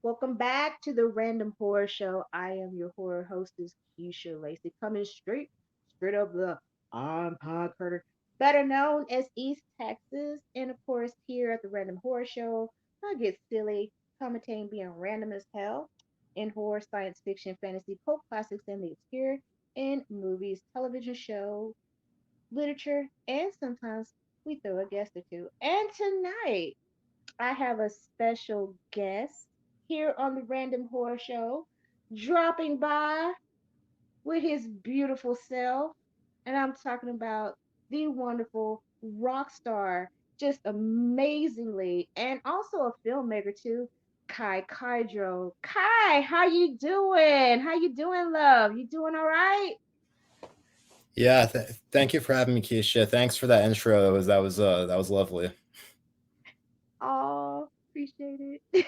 Welcome back to the Random Horror Show. I am your horror hostess, Keisha Lacey, coming straight up the I'm Pod Carter, better known as East Texas. And of course, here at the Random Horror Show, I get silly, commentating being random as hell in horror, science fiction, fantasy, cult classics, and the obscure in movies, television show, literature, and sometimes we throw a guest or two. And tonight, I have a special guest here on the Random Horror Show dropping by with his beautiful self. And I'm talking about the wonderful rock star, just amazingly, and also a filmmaker too, Kai Kaldro. Kai, how you doing? How you doing, love? You doing all right? Yeah, thank you for having me, Keisha. Thanks for that intro. That was lovely. Oh, appreciate it.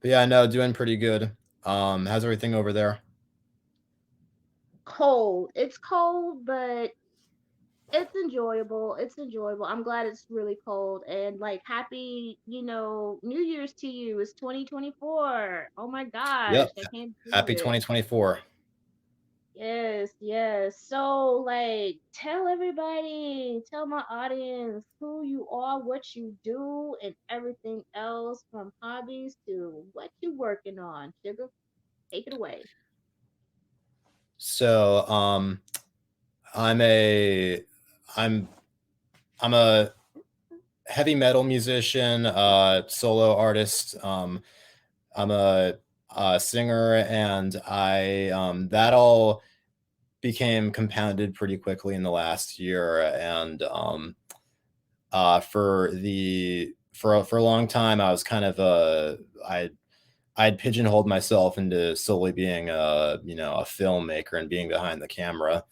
But yeah, no, doing pretty good. How's everything over there? Cold. It's cold, but it's enjoyable. It's enjoyable. I'm glad it's really cold and like happy, New Year's to you. It's 2024. Oh my gosh, Yep. I can't believe Happy it. 2024. Yes, yes. So like tell everybody, tell my audience who you are, what you do, and everything else from hobbies to what you working on. Sugar, take it away. So, I'm a I'm I'm a heavy metal musician, solo artist. I'm a singer, and I that all became compounded pretty quickly in the last year, and for a long time I was kind of I'd pigeonholed myself into solely being a filmmaker and being behind the camera,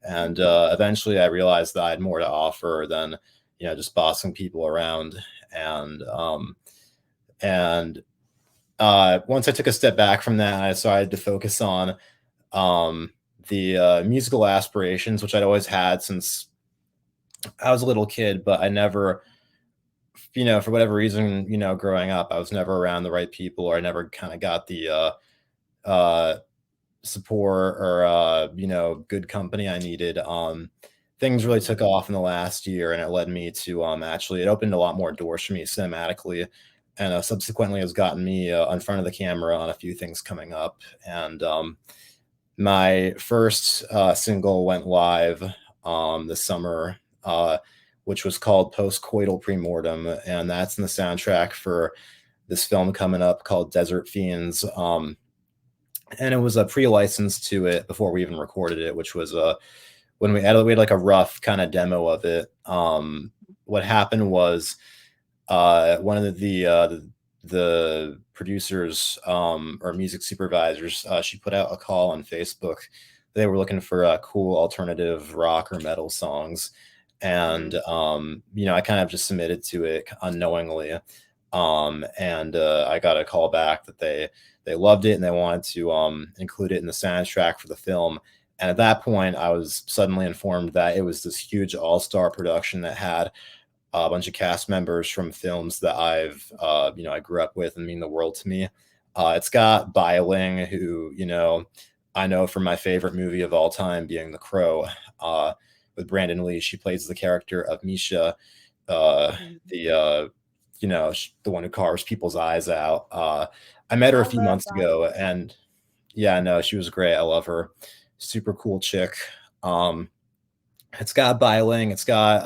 and Mm-hmm. eventually I realized that I had more to offer than just bossing people around, and and once I took a step back from that, I decided to focus on um, the musical aspirations, which I'd always had since I was a little kid, but I never, for whatever reason, growing up, I was never around the right people, or I never kind of got the uh, support or good company I needed. Things really took Mm-hmm. off in the last year, and it led me to actually it opened a lot more doors for me cinematically, and subsequently has gotten me in front of the camera on a few things coming up. And my first single went live this summer, which was called Post Coital Pre-Mortem, and that's in the soundtrack for this film coming up called Desert Fiends. And it was a pre-license to it before we even recorded it, which was when we had like a rough kind of demo of it. What happened was one of the producers or music supervisors, she put out a call on Facebook. They were looking for cool alternative rock or metal songs, and I kind of just submitted to it unknowingly, and I got a call back that they loved it and they wanted to include it in the soundtrack for the film. And at that point, I was suddenly informed that it was this huge all-star production that had a bunch of cast members from films that I grew up with and mean the world to me. It's got Biling, who, I know from my favorite movie of all time being The Crow, uh, with Brandon Lee. She plays the character of Misha, uh, Mm-hmm. the, the one who carves people's eyes out. I met her a I few love months ago, Bible. and yeah, no, she was great. I love her. Super cool chick. Um, it's got Biling. It's got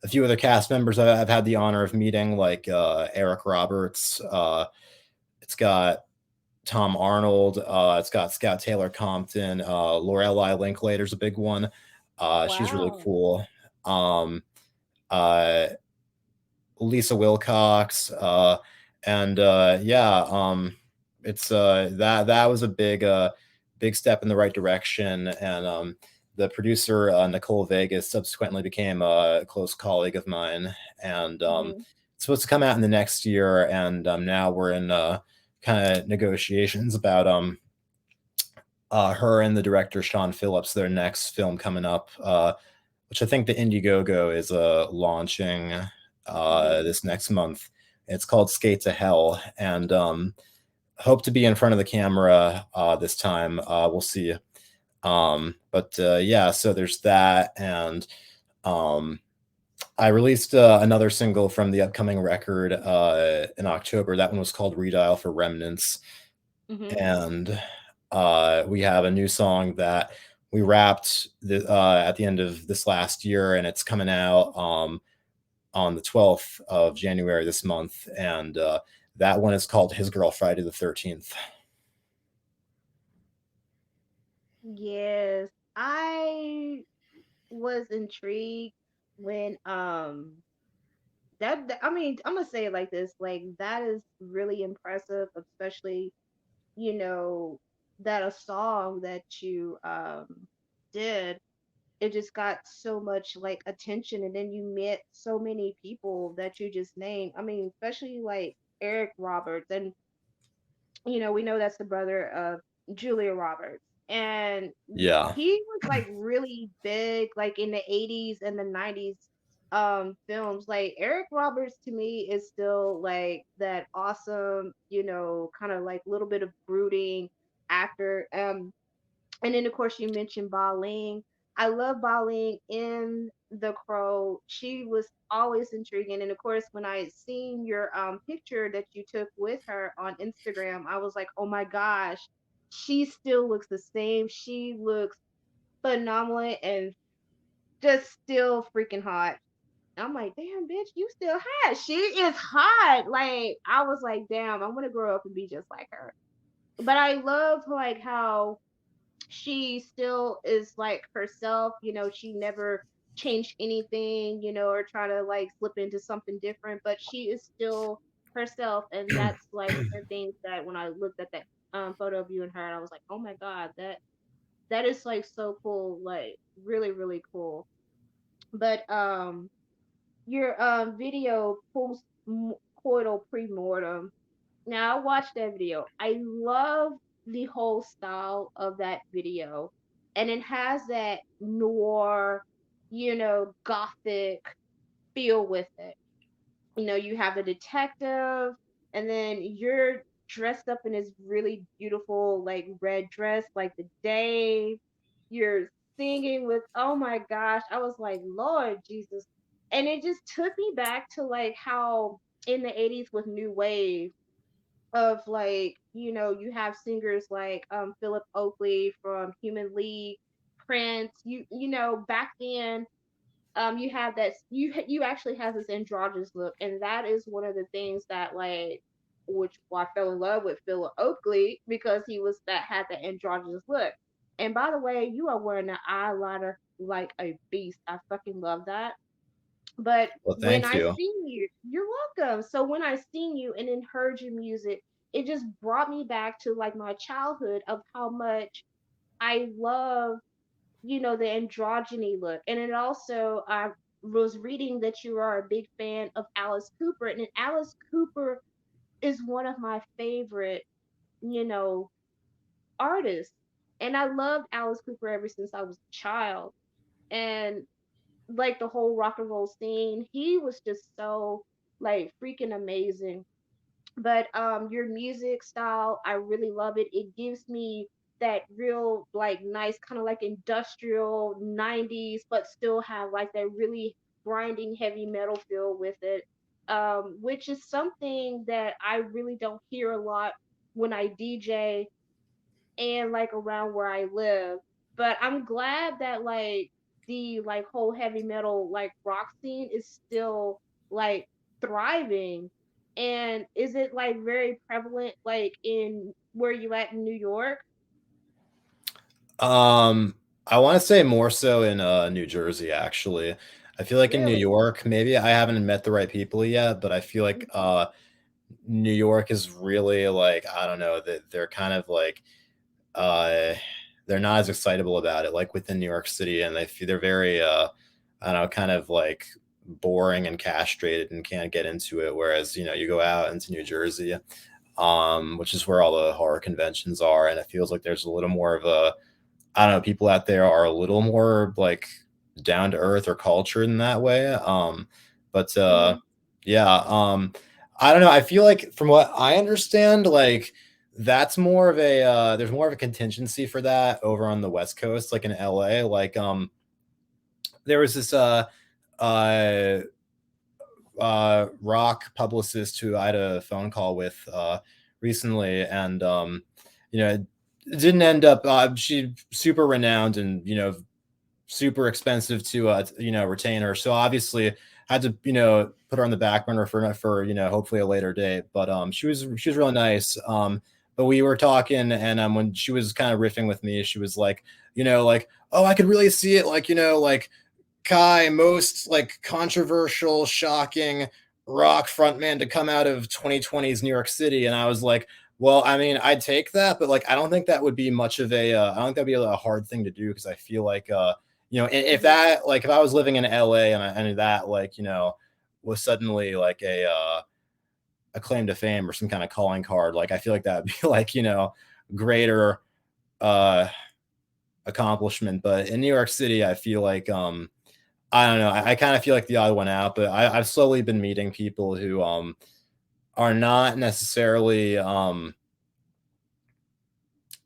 a few other cast members I've had the honor of meeting, like Eric Roberts. It's got Tom Arnold. It's got Scout Taylor Compton. Lorelei Linklater's a big one. She's really Wow. cool. Um, uh, Lisa Wilcox. And yeah, it's that was a big step in the right direction. And the producer Nicole Vegas subsequently became a close colleague of mine, and Mm-hmm. it's supposed to come out in the next year. And now we're in kind of negotiations about her and the director Sean Phillips, their next film coming up, which I think the Indiegogo is launching Mm-hmm. this next month. It's called Skate to Hell, and hope to be in front of the camera this time. We'll see. But yeah, so there's that, and um, I released another single from the upcoming record in October. That one was called Redial for Remnants, Mhm. and we have a new song that we wrapped at the end of this last year, and it's coming out on the 12th of January this month, and that one is called His Girl Friday the 13th. Yes, I was intrigued when I mean, I'm gonna say it like this, like that is really impressive, especially, you know, that a song that you did, it just got so much like attention, and then you met so many people that you just named. I mean, especially like Eric Roberts, and we know that's the brother of Julia Roberts. And Yeah. he was like really big like in the 80s and the 90s films. Like Eric Roberts to me is still like that awesome, kind of like little bit of brooding actor. And then of course you mentioned Ba Ling. I love Ba Ling in The Crow. She was always intriguing. And of course, when I seen your picture that you took with her on Instagram, I was like, oh my gosh, she still looks the same. She looks phenomenal and just still freaking hot. I'm like, damn, bitch, you still hot. She is hot. Like, I was like, damn, I want to grow up and be just like her. But I love like how she still is like herself, she never changed anything, or try to like slip into something different, but she is still herself. And that's like one of the things that when I looked at that photo of you and her, and I was like, oh my God, that is like so cool, like really, really cool. But your video post coital pre-mortem, now I watched that video. I love the whole style of that video. And it has that noir, gothic feel with it. You have a detective, and then you're dressed up in this really beautiful, like red dress, like the day. You're singing with, oh my gosh, I was like, Lord Jesus. And it just took me back to like how in the 80s with New Wave, of like, you have singers like Philip Oakley from Human League, Prince. Back then, you have that you actually have this androgynous look, and that is one of the things that like, which I fell in love with Philip Oakley, because he was that had the androgynous look. And by the way, you are wearing an eyeliner like a beast. I fucking love that. But Well, when thank I you. seen you, you're welcome. So when I seen you and then heard your music, it just brought me back to like my childhood of how much I love, the androgyny look. And it also, I was reading that you are a big fan of Alice Cooper, and Alice Cooper is one of my favorite, you know, artists. And I loved Alice Cooper ever since I was a child. And like the whole rock and roll scene, he was just so like freaking amazing. But your music style, I really love it. It gives me that real like nice kind of like industrial 90s, but still have like that really grinding heavy metal feel with it. Which is something that I really don't hear a lot when I DJ and like around where I live. But I'm glad that like the like whole heavy metal like rock scene is still like thriving. And is it like very prevalent like in where you at in New York? Um, I want to say more so in New Jersey, actually. I feel like in New Really? York, maybe I haven't met the right people yet, but I feel like Mhm. New York is really like, I don't know, that they're kind of like uh they're not as excitable about it like within New York City, and they're very I don't know, kind of like boring and castrated and can't get into it, whereas you go out into New Jersey, which is where all the horror conventions are, and it feels like there's a little more of a, I don't know, people out there are a little more like down to earth or cultured in that way. But Mhm. yeah, I don't know. I feel like from what I understand, like that's more of a there's more of a contingency for that over on the West Coast, like in LA. Like there was this uh rock publicist who I had a phone call with recently, and it didn't end up. She super renowned and super expensive to retain her. So obviously had to put her on the back burner for hopefully a later date. But she was really nice. But we were talking, and when she was kind of riffing with me, she was like, like, oh, I could really see it, like like Kai, most like controversial, shocking rock frontman to come out of 2020's New York City. And I was like, well, I mean, I'd take that, but like, I don't think that would be much of a, I don't think that'd be a hard thing to do because I feel like, if Hmm. that, like, if I was living in LA and that, like, was suddenly like a claim to fame or some kind of calling card, like, I feel like that would be like, greater, uh, accomplishment. But in New York City, I feel like, I don't know. I kind of feel like the odd one out, but I've slowly been meeting people who are not necessarily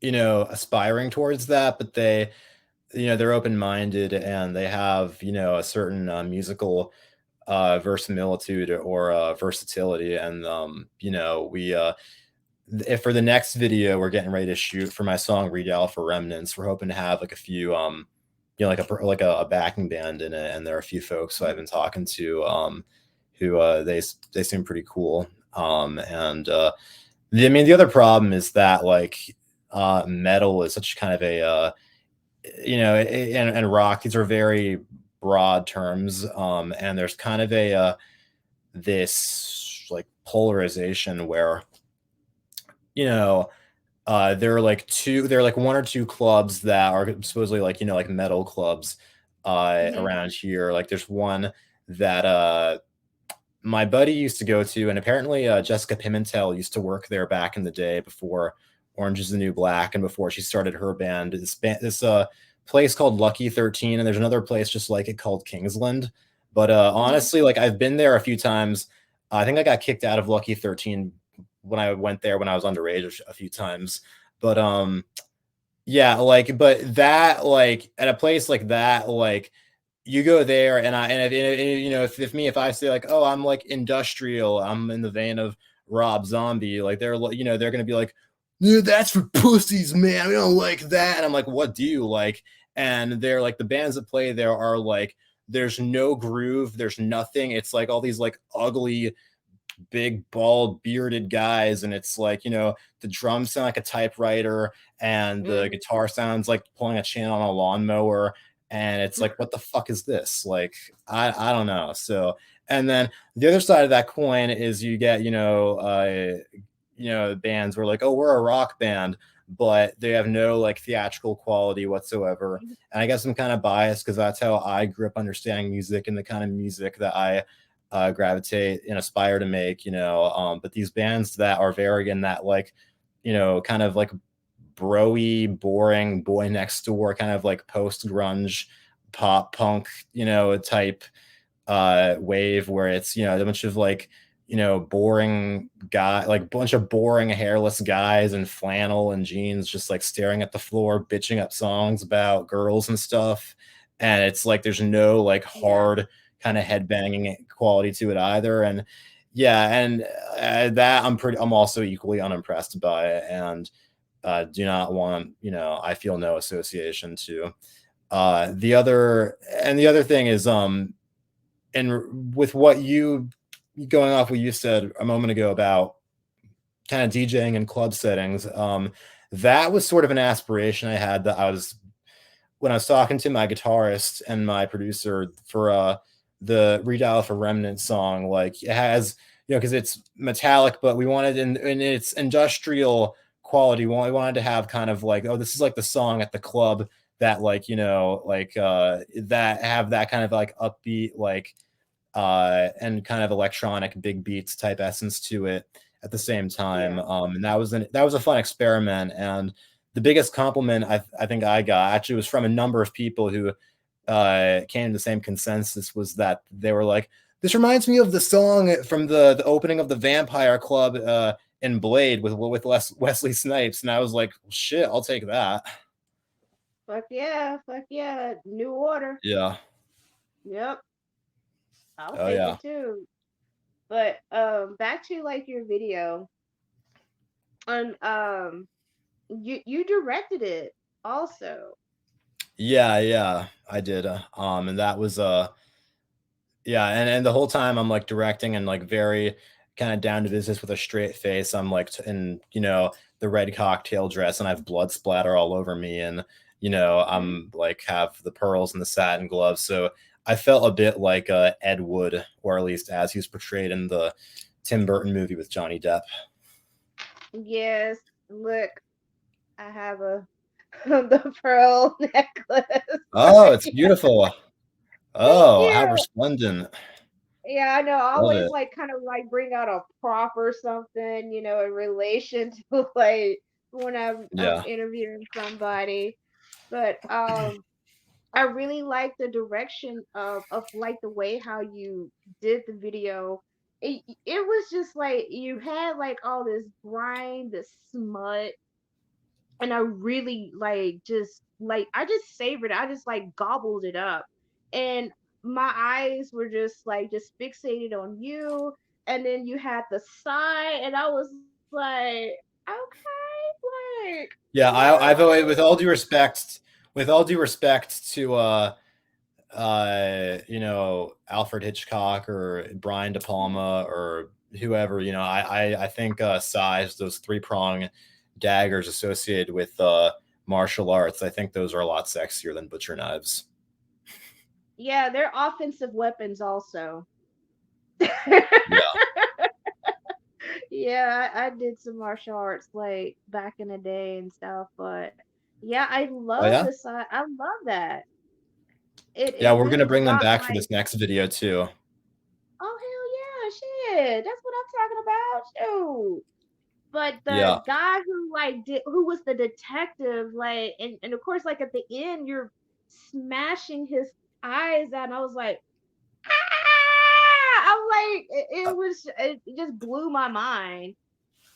aspiring towards that, but they're open minded and they have a certain musical verisimilitude or versatility, and we if for the next video we're getting ready to shoot for my song "Read Out for Remnants," we're hoping to have like a few like a backing band in it, and there are a few folks who I've been talking to who they seem pretty cool. And I mean, the other problem is that like metal is such kind of a and rock, these are very broad terms, and there's kind of a this like polarization where you know there are like one or two clubs that are supposedly like like metal clubs Hmm. around here. Like there's one that my buddy used to go to, and apparently Jessica Pimentel used to work there back in the day before Orange is the New Black and before she started her band. This place called Lucky 13, and there's another place just like it called Kingsland. But Hmm. honestly, like I've been there a few times. I think I got kicked out of Lucky 13 when I went there when I was underage a few times. But yeah, like, but that, like, at a place like that, like, you go there, and if I say like, oh, I'm like industrial, I'm in the vein of Rob Zombie, like they're gonna be like, "Yeah, that's for pussies, man. We don't like that." And I'm like, what do you like? And they're like, the bands that play there are like, there's no groove, there's nothing. It's like all these like ugly big bald bearded guys, and it's like the drums sound like a typewriter and the Hmm. guitar sounds like pulling a chain on a lawnmower, and it's like, what the fuck is this? Like I don't know. So, and then the other side of that coin is you get bands where like, oh, we're a rock band, but they have no like theatrical quality whatsoever. And I guess I'm kind of biased because that's how I grew up understanding music and the kind of music that I gravitate and aspire to make, but these bands that are very in that like, kind of like broy, boring boy next door, kind of like post grunge, pop punk, type wave where it's a bunch of like boring guy, like bunch of boring hairless guys in flannel and jeans just like staring at the floor bitching up songs about girls and stuff, and it's like there's no like Yeah. hard kind of headbanging quality to it either. And yeah, and that I'm also equally unimpressed by it, and do not want, I feel no association to the other thing is and with what you going off what you said a moment ago about kind of DJing in club settings, that was sort of an aspiration I had that I was when I was talking to my guitarist and my producer for the Redial for Remnant song. Like it has, because it's metallic, but we wanted in its industrial quality, we wanted to have kind of like, oh, this is like the song at the club that like, like that have that kind of like upbeat, like and kind of electronic big beats type essence to it at the same time. Yeah. And that was a fun experiment. And the biggest compliment I think I got actually was from a number of people who came to the same consensus, was that they were like, This reminds me of the song from the opening of the Vampire Club in Blade with Wesley Snipes, and I was like, well, shit, I'll take that. Fuck yeah, fuck yeah. New Order. Yeah. Yep, I'll Oh take yeah. it too. But back to like your video, and you directed it also. Yeah, yeah, I did. And that was yeah, and the whole time I'm like directing and like very kind of down to business with a straight face. I'm like in the red cocktail dress and I have blood splatter all over me, and Mhm. I'm like have the pearls and the satin gloves. So I felt a bit like Ed Wood, or at least as he was portrayed in the Tim Burton movie with Johnny Depp. Yes, look, I have a the pearl necklace Oh, right it's here. beautiful. Thank Oh, how you. resplendent. Yeah, I know. I Love always it. like kind of like bring out a prop or something, in relation to like when I'm Yeah. interviewing somebody. But I really like the direction of like the way how you did the video. It was just like you had like all this grime, this smut, and I really like just like I just savored it. I just like gobbled it up. And my eyes were just fixated on you. And then you had the sigh, and I was like, okay, like Yeah, I've always, girl. with all due respect to Alfred Hitchcock or Brian De Mhm. Palma or whoever, I think size, those three prong daggers associated with martial arts, I think those are a lot sexier than butcher knives. Yeah, they're offensive weapons also. Yeah. Yeah, I did some martial arts like back in the day and stuff, but yeah, I Oh love yeah. the side. I love that. It Yeah, we're gonna really bring them brought back for like, this next video too. oh hell yeah, shit. That's what I'm talking about. Shoot. But Yeah. the guy who who was the detective, like, and of course, like at the end, you're smashing his eyes out, and I was like, ah! I'm like, it just blew my mind.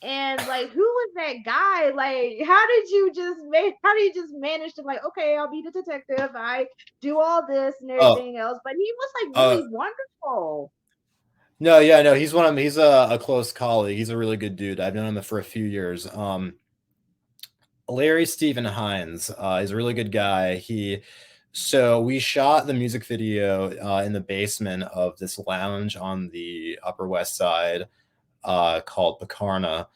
And like, who was that guy? Like, how did you just manage to like, okay, I'll be the detective. I do all this and Oh, everything else. But he was like uh, really wonderful. no, yeah, no, he's a close colleague. He's a really good dude. I've known him for a few years. Larry Stephen Hines is a really good guy. So we shot the music video in the basement of this lounge on the Upper West Side called Picarna.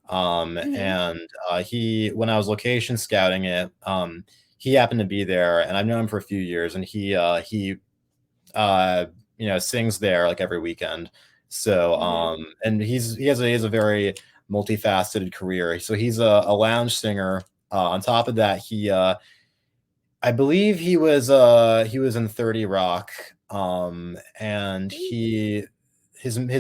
Hmm. And when I was location scouting it, he happened to be there, and I've known him for a few years, and he uh, sings there like every weekend. So, Hmm. and he has a very multifaceted career. So he's a lounge singer. On top of that, I believe he was in 30 Rock. And his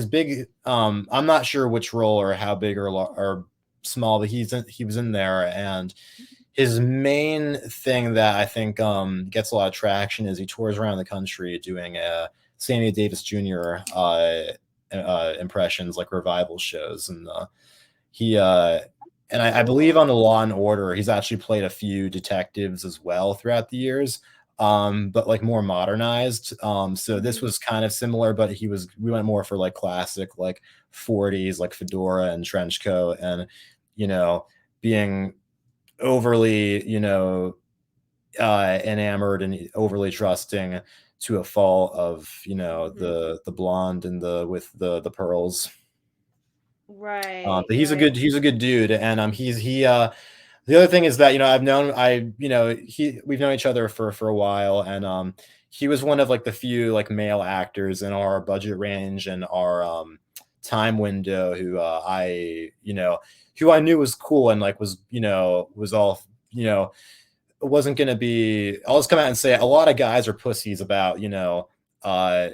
big I'm not sure which role or how big or small, but he was in there, and his main thing that I think gets a lot of traction is he tours around the country doing Sammy Davis Jr. Impressions, like revival shows, and he and I believe Cool. on the Law and Order, he's actually played a few detectives as well throughout the years, but like more modernized. So this Hmm. was kind of similar, but we went more for like classic, like 40s, like fedora and trench coat, and you know, being overly, enamored and overly trusting to a fault of Hmm. the blonde and the pearls. Right, But right. he's a good dude, and the other thing is that we've known each other for a while, and he was one of like the few like male actors in our budget range and our time window who I knew was cool and like was all wasn't going to be. I'll just come out and say a lot of guys are pussies about uh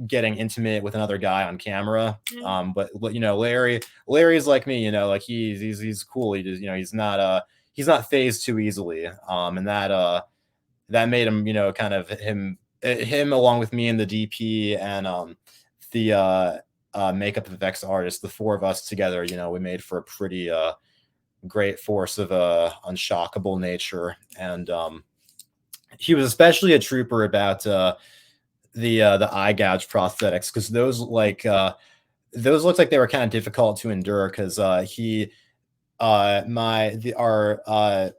getting intimate with another guy on camera. Mhm. But Larry's like me, like he's cool. He just, he's not phased too easily. And that made him, kind of him along with me and the DP and the makeup effects artist, the four of us together, we made for a pretty great force of unshockable nature. And he was especially a trooper about the eye gouge prosthetics, because those looked like they were kind of difficult to endure, because he my the our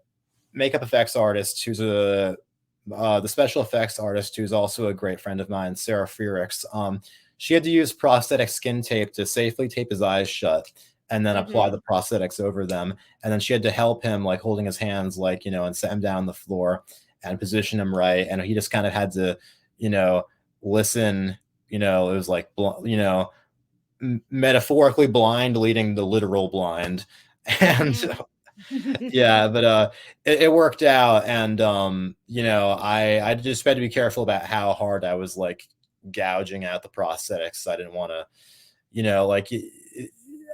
makeup effects artist, who's a the special effects artist, who's also a great friend of mine, Sarah Frericks. She had to use prosthetic skin tape to safely tape his eyes shut and then apply Mhm. the prosthetics over them. And then she had to help him, like holding his hands, like, and set him down on the floor and position him right. And he just kind of had to, you know, listen. It was like, metaphorically blind leading the literal blind. And Mhm. yeah, but it worked out. And I just had to be careful about how hard I was like gouging out the prosthetics. I didn't want to, like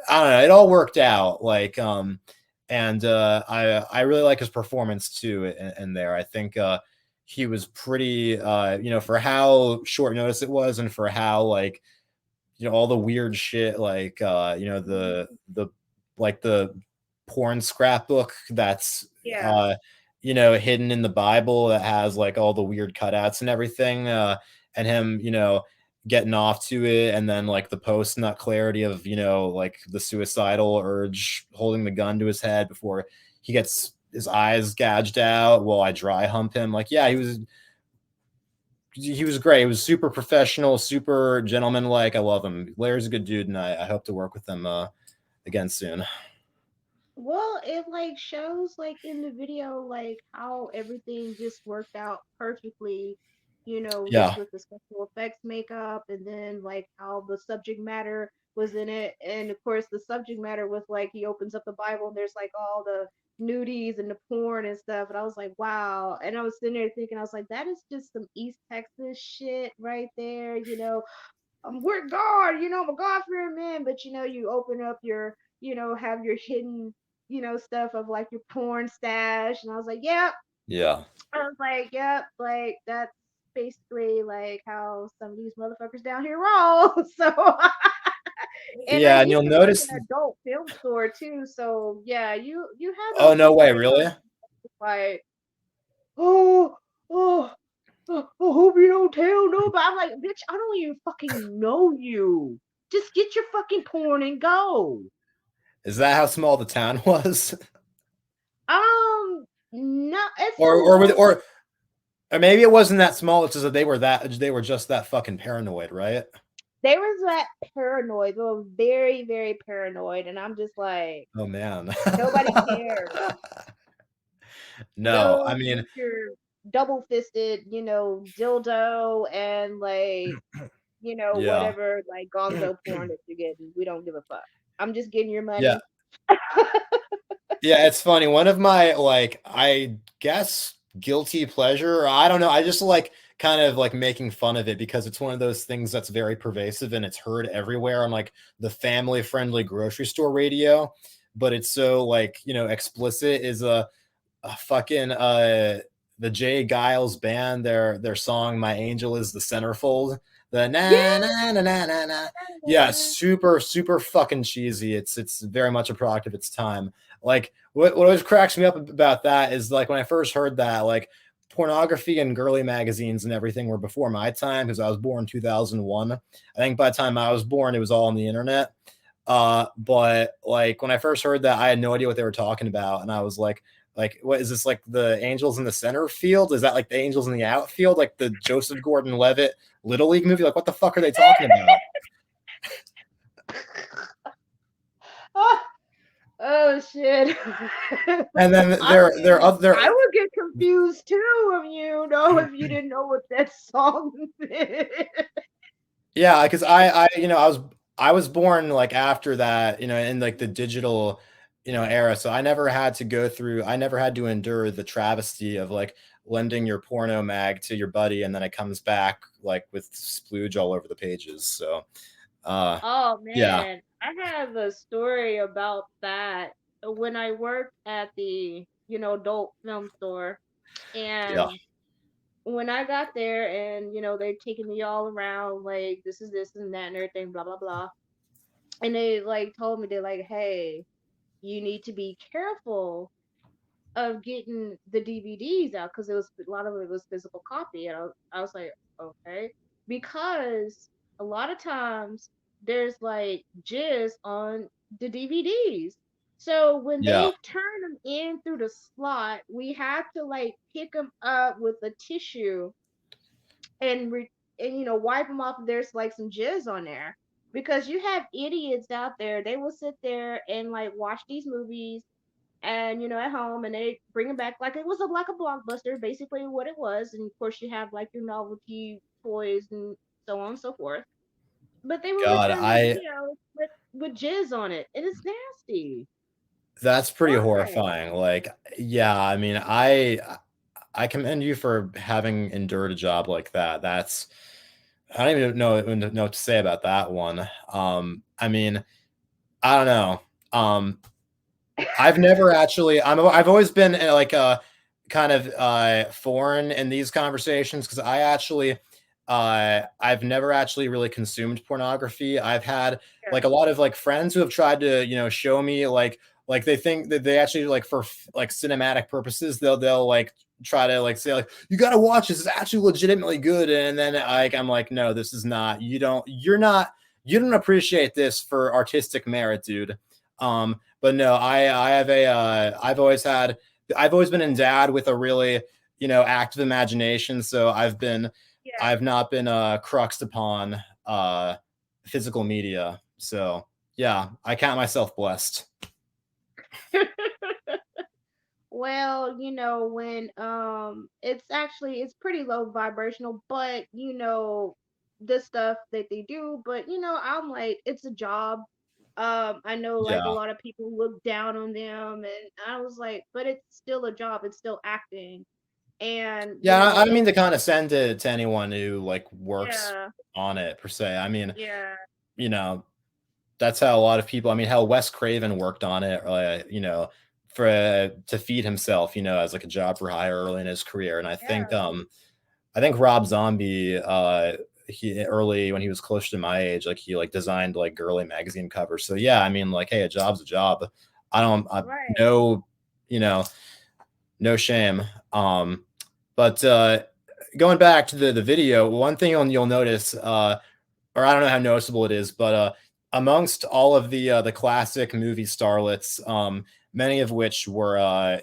I don't know, it all worked out. Like and I really like his performance too in there. I think he was pretty for how short notice it was, and for how, like, all the weird shit, like the like the porn scrapbook that's Yeah. hidden in the Bible, that has like all the weird cutouts and everything, and him, getting off to it, and then like the post nut clarity of, like the suicidal urge, holding the gun to his head before he gets his eyes gouged out while I dry hump him. Like, yeah, he was great. He was super professional, super gentlemanlike. I love him. Larry's a good dude, and I hope to work with him again soon. Well, it like shows like in the video like how everything just worked out perfectly, just Yeah, with the special effects makeup, and then like how the subject matter was in it. And of course the subject matter was like he opens up the Bible and there's like all the nudies and the porn and stuff. And I was like, wow. And I was sitting there thinking, I was like, that is just some East Texas shit right there. We're God, I'm a God fearing man, but you open up your, have your hidden, stuff of like your porn stash. And I was like, yep. yeah, I was like, yep, like that's basically like how some of these motherfuckers down here roll. So, and I yeah. And used you'll to work notice. in an adult film store too. So yeah, you have Oh, those no people way, around really? like, oh, oh, I hope you don't tell nobody. I'm like, bitch, I don't even fucking know you. Just get your fucking porn and go. Is that how small the town was? No, it's or a or with little. or maybe it wasn't that small. It's just that they were just that fucking paranoid, right? They was that paranoid. They were very, very paranoid, and I'm just like, Oh man. nobody cares. No, I Go mean, get your double fisted, dildo and like, yeah, whatever like gonzo porn that you're getting. We don't give a fuck. I'm just getting your yeah. money. Yeah, it's funny. One of my, like, I guess, guilty pleasure, I don't know, I just like kind of like making fun of it, because it's one of those things that's very pervasive and it's heard everywhere on like the family friendly grocery store radio, but it's so, like, explicit, is a fucking the Jay Giles band, their song "My Angel Is the Centerfold." The na Yeah. na na na na na. Yeah, super super fucking cheesy. It's very much a product of its time. Like, what always cracks me up about that is, like, when I first heard that, like, pornography and girly magazines and everything were before my time, because I was born 2001. I think by the time I was born, it was all on the internet. But like when I first heard that, I had no idea what they were talking about, and I was like, what is this, like the Angels in the center field? Is that like the Angels in the outfield, like the Joseph Gordon-Levitt Little League movie? Like, what the fuck are they talking about? Oh, oh shit. And then I don't they're even. other. I would get confused too if you didn't know what that song is. Yeah, because I was born like after that, in like the digital, era. So I never had to endure the travesty of like lending your porno mag to your buddy, and then it comes back like with splooge all over the pages. So Oh yeah, man, I have a story about that. When I worked at the, adult film store, yeah, and when I got there and they're taking me all around like this and that and everything, blah blah blah. And they like told me they're like, hey, you need to be careful of getting the DVDs out because it was a lot of it was physical copy, and I was like, okay, because a lot of times there's like jizz on the DVDs. So when Yeah. they turn them in through the slot, we have to like pick them up with a tissue and wipe them off if there's like some jizz on there. Because you have idiots out there, they will sit there and like watch these movies and at home, and they bring it back like it was like a blockbuster, basically what it was. And of course you have like your novelty toys and so on and so forth, but they will God, return the video with jizz on it, and it's nasty. that's pretty Why? horrifying. Like, yeah, I mean, I commend you for having endured a job like that. That's I don't even know what to say about that one. I mean, I don't know. I've never actually. I've always been like a kind of foreign in these conversations because I've never actually really consumed pornography. I've had Yeah. like a lot of like friends who have tried to show me like they think that they actually like for like cinematic purposes they'll like try to like say like you got to watch this, it's actually legitimately good, and then I'm like no, this is not. You don't appreciate this for artistic merit, dude. But no, I have a I've always been endowed with a really active imagination, so I've not been cruxed upon physical media. So yeah, I count myself blessed. Yeah. Well, when it's pretty low vibrational, but the stuff that they do, but I'm like it's a job. I know like a Yeah. lot of people look down on them, and I was like, but it's still a job, it's still acting. And Yeah, I don't it mean to kind of send it to anyone who like works yeah, on it per se. I mean, yeah, you know, that's how a lot of people. I mean, how Wes Craven worked on it, for to feed himself, as like a job for hire early in his career. And yeah, I think Rob Zombie, he early when he was closer to my age, like he like designed like girly magazine covers. So yeah, I mean, like, hey, a job's a job. I right. no, you know, no shame. But going back to the video, one thing you'll notice, or I don't know how noticeable it is, but amongst all of the classic movie starlets, many of which were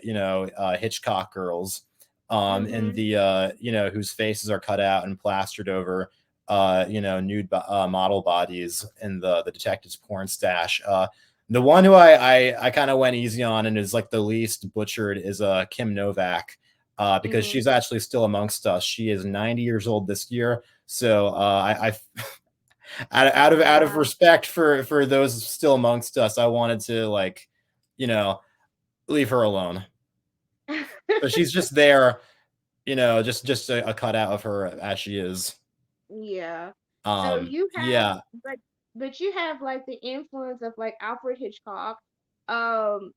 Hitchcock girls, and Mhm. the whose faces are cut out and plastered over nude model bodies in the detective's porn stash. The one who I kind of went easy on and is like the least butchered is Kim Novak. Because Mhm. she's actually still amongst us. She is 90 years old this year. So out of Wow. respect for those still amongst us, I wanted to like, you know, leave her alone. But she's just there, just a cutout of her as she is. Yeah. So you have, Yeah, but you have like the influence of like Alfred Hitchcock. Um,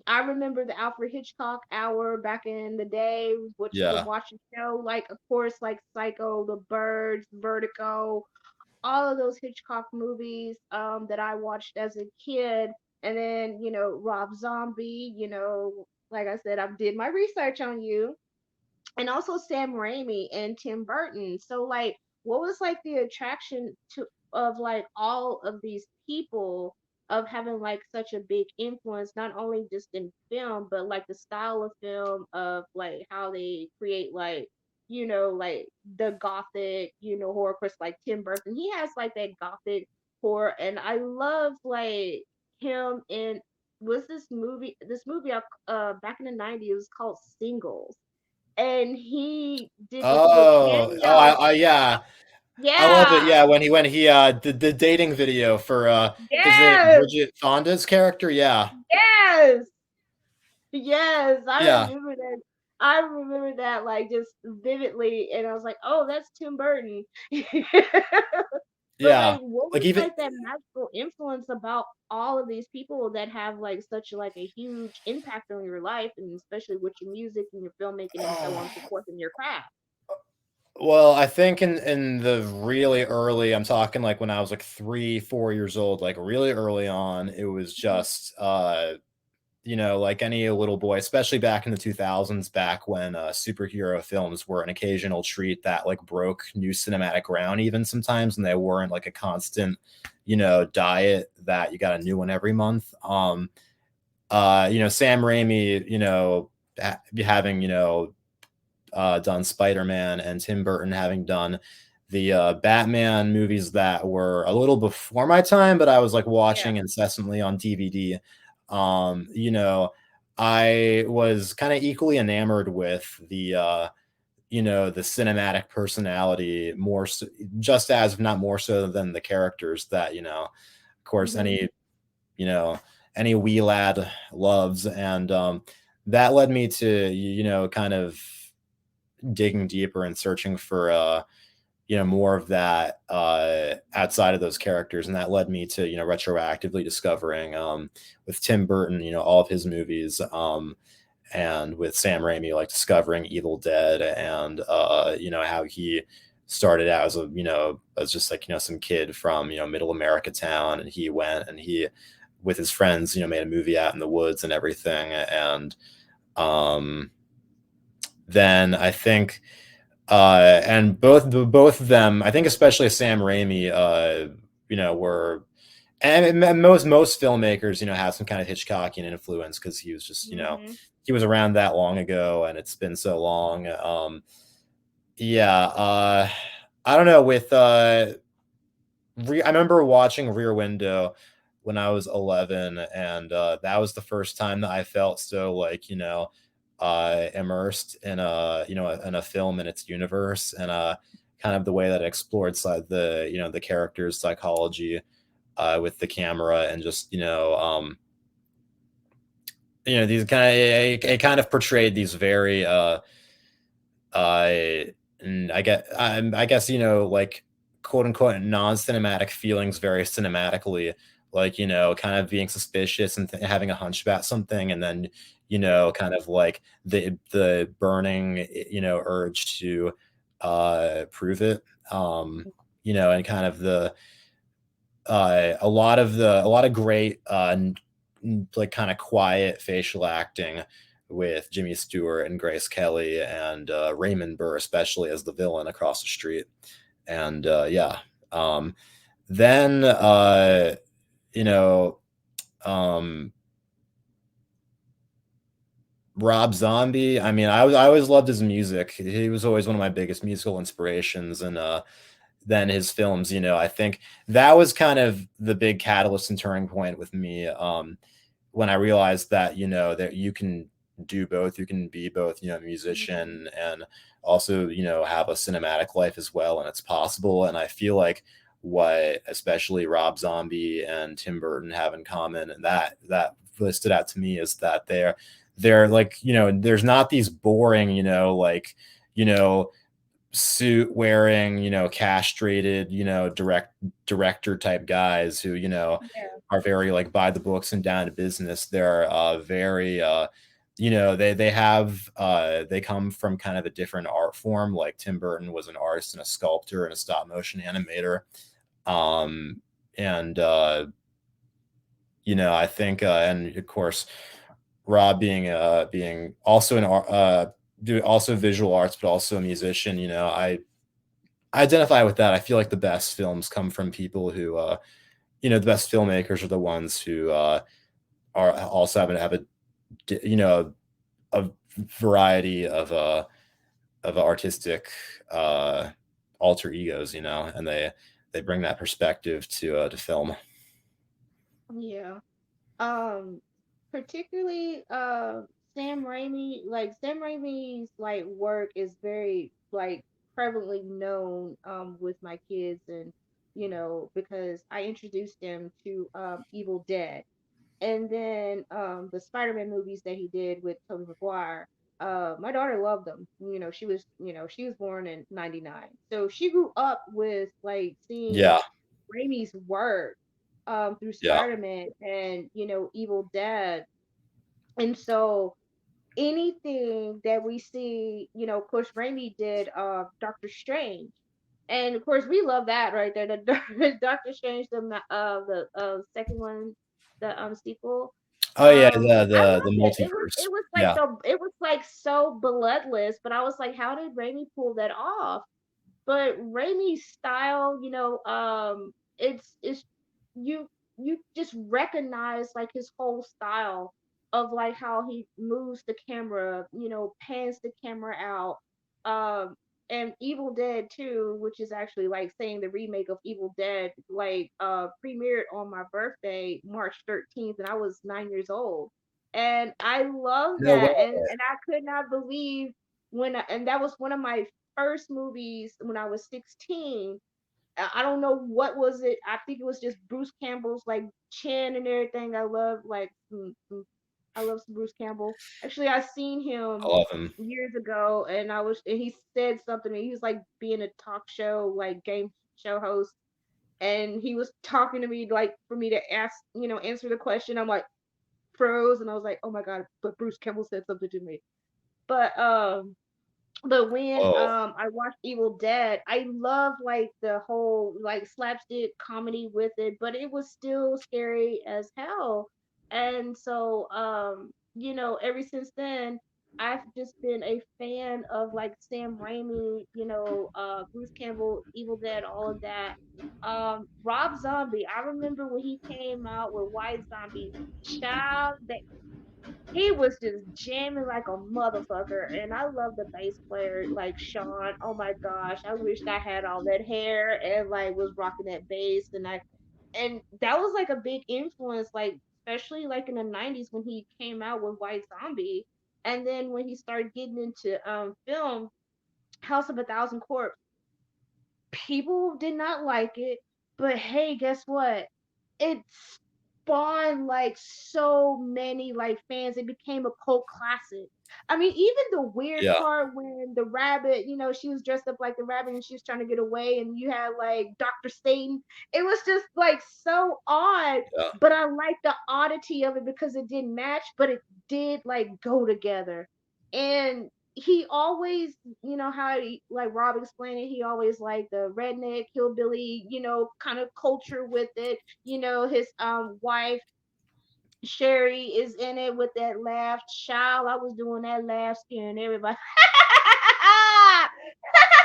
I remember the Alfred Hitchcock hour back in the day, which you would yeah. watch the show, like of course, like Psycho, The Birds, Vertigo, all of those Hitchcock movies that I watched as a kid. And then, Rob Zombie, like I said, I did my research on you, and also Sam Raimi and Tim Burton. So like what was like the attraction to of like all of these people of having like such a big influence not only just in film but like the style of film of like how they create like like the gothic horror. Of course, like Tim Burton, he has like that gothic horror, and I love like him in was this movie back in the 90s, it was called Singles, and he did this little cameo. Yeah. I love it. Yeah. Yeah, when he did the dating video for is it Yes. Bridget Fonda's character? Yeah. Yes. Yes. I Yeah. remember that. I remember that like just vividly, and I was like, "Oh, that's Tim Burton." But Yeah. like, what Like was even like that magical influence about all of these people that have like such like a huge impact on your life, and especially with your music and your filmmaking and so on and so forth and your craft? Well, I think in the really early, I'm talking like when I was like 3, 4 years old, like really early on, it was Mhm. just like any little boy, especially back in the 2000s, back when superhero films were an occasional treat that like broke new cinematic ground, even sometimes, and they weren't like a constant, diet that you got a new one every month. Sam Raimi, having, done Spider-Man, and Tim Burton having done the Batman movies that were a little before my time, but I was like Yeah. watching incessantly on DVD. Um, you know, I was kind of equally enamored with the cinematic personality more so, just as if not more so than the characters that, of course, Mhm. you know, any wee lad loves. And that led me to, kind of digging deeper and searching for more of that outside of those characters, and that led me to retroactively discovering with Tim Burton, all of his movies, and with Sam Raimi, like discovering Evil Dead, and how he started out as as just like some kid from middle America town, and he went and he with his friends made a movie out in the woods and everything. And um then I think and both of them, I think, especially Sam Raimi, were, and most filmmakers, have some kind of Hitchcockian influence because he was just, Mhm. he was around that long ago, and it's been so long. Yeah, I don't know. I remember watching Rear Window when I was 11, and that was the first time that I felt so like immersed in a film and its universe, and kind of the way that it explored the the characters' psychology with the camera, and just these kind of it kind of portrayed these very uh, and I guess like quote unquote non-cinematic feelings very cinematically, like kind of being suspicious and having a hunch about something, and then Yeah. kind of like the burning urge to prove it, and kind of the a lot of great like kind of quiet facial acting with Jimmy Stewart and Grace Kelly, and Raymond Burr especially as the villain across the street. And yeah, um, then you know um, Rob Zombie. I mean, I always loved his music. He was always one of my biggest musical inspirations, and then his films. I think that was kind of the big catalyst and turning point with me. When I realized that that you can do both. You can be both a Mhm. musician and also have a cinematic life as well, and it's possible. And I feel like what especially Rob Zombie and Tim Burton have in common, and that really stood out to me, is that they're like there's not these boring like you know suit wearing, castrated, director type guys who, Yeah. are very like by the books and down to business. They're very they come from kind of a different art form. Like Tim Burton was an artist and a sculptor and a stop motion animator. Um and I think and of course Rob being also do also visual arts, but also a musician. I identify with that. I feel like the best films come from people who, the best filmmakers are the ones who are also have a a variety of artistic uh, alter egos, and they bring that perspective to film. Yeah. Um, particularly Sam Raimi's like work is very like prevalently known with my kids, and because I introduced them to Evil Dead, and then the Spider-Man movies that he did with Tobey Maguire. My daughter loved them. She was born in '99, so she grew up with like seeing Yeah, Raimi's work through yeah, Spider-Man and Evil Dead. And so anything that we see, of course, Raimi did Doctor Strange, and of course we love that right there. The Doctor Strange, the second one, the sequel. Oh yeah, I the loved it. It multiverse. was like Yeah. so bloodless, but I was like, how did Raimi pull that off? But Raimi's style, it's you you just recognize like his whole style of like how he moves the camera, pans the camera out. Um and Evil Dead 2, which is actually like saying the remake of Evil Dead, like premiered on my birthday, March 13th, and I was 9 years old. And I love No way. that. And I could not believe and that was one of my first movies when I was 16. I don't know what was it. I think it was just Bruce Campbell's like chin and everything. I love some Bruce Campbell. Actually, I seen I him love him. years ago, and he said something. And he was like being a talk show like game show host, and he was talking to me like for me to ask, answer the question. I'm like froze, and I was like, oh my god, but Bruce Campbell said something to me. But when Whoa. I watched Evil Dead, I love like the whole like slapstick comedy with it, but it was still scary as hell. And so ever since then, I've just been a fan of like Sam Raimi, Bruce Campbell, Evil Dead, all of that. Rob Zombie, I remember when he came out with White Zombie. Child, he was just jamming like a motherfucker, and I love the bass player like Sean. Oh my gosh, I wished I had all that hair and like was rocking that bass, and that was like a big influence, like especially like in the '90s when he came out with White Zombie, and then when he started getting into film, House of a Thousand Corpse. People did not like it, but hey, guess what? It spawned like so many like fans. It became a cult classic. I mean, even the weird Yeah. part when the rabbit, she was dressed up like the rabbit and she was trying to get away, and you had like Dr. Satan. It was just like so odd, Yeah. but I like the oddity of it because it didn't match, but it did like go together. And he always, how like Rob explained it, he always like the redneck hillbilly, kind of culture with it. His wife Sherry is in it with that laugh. Child, I was doing that laugh scaring everybody.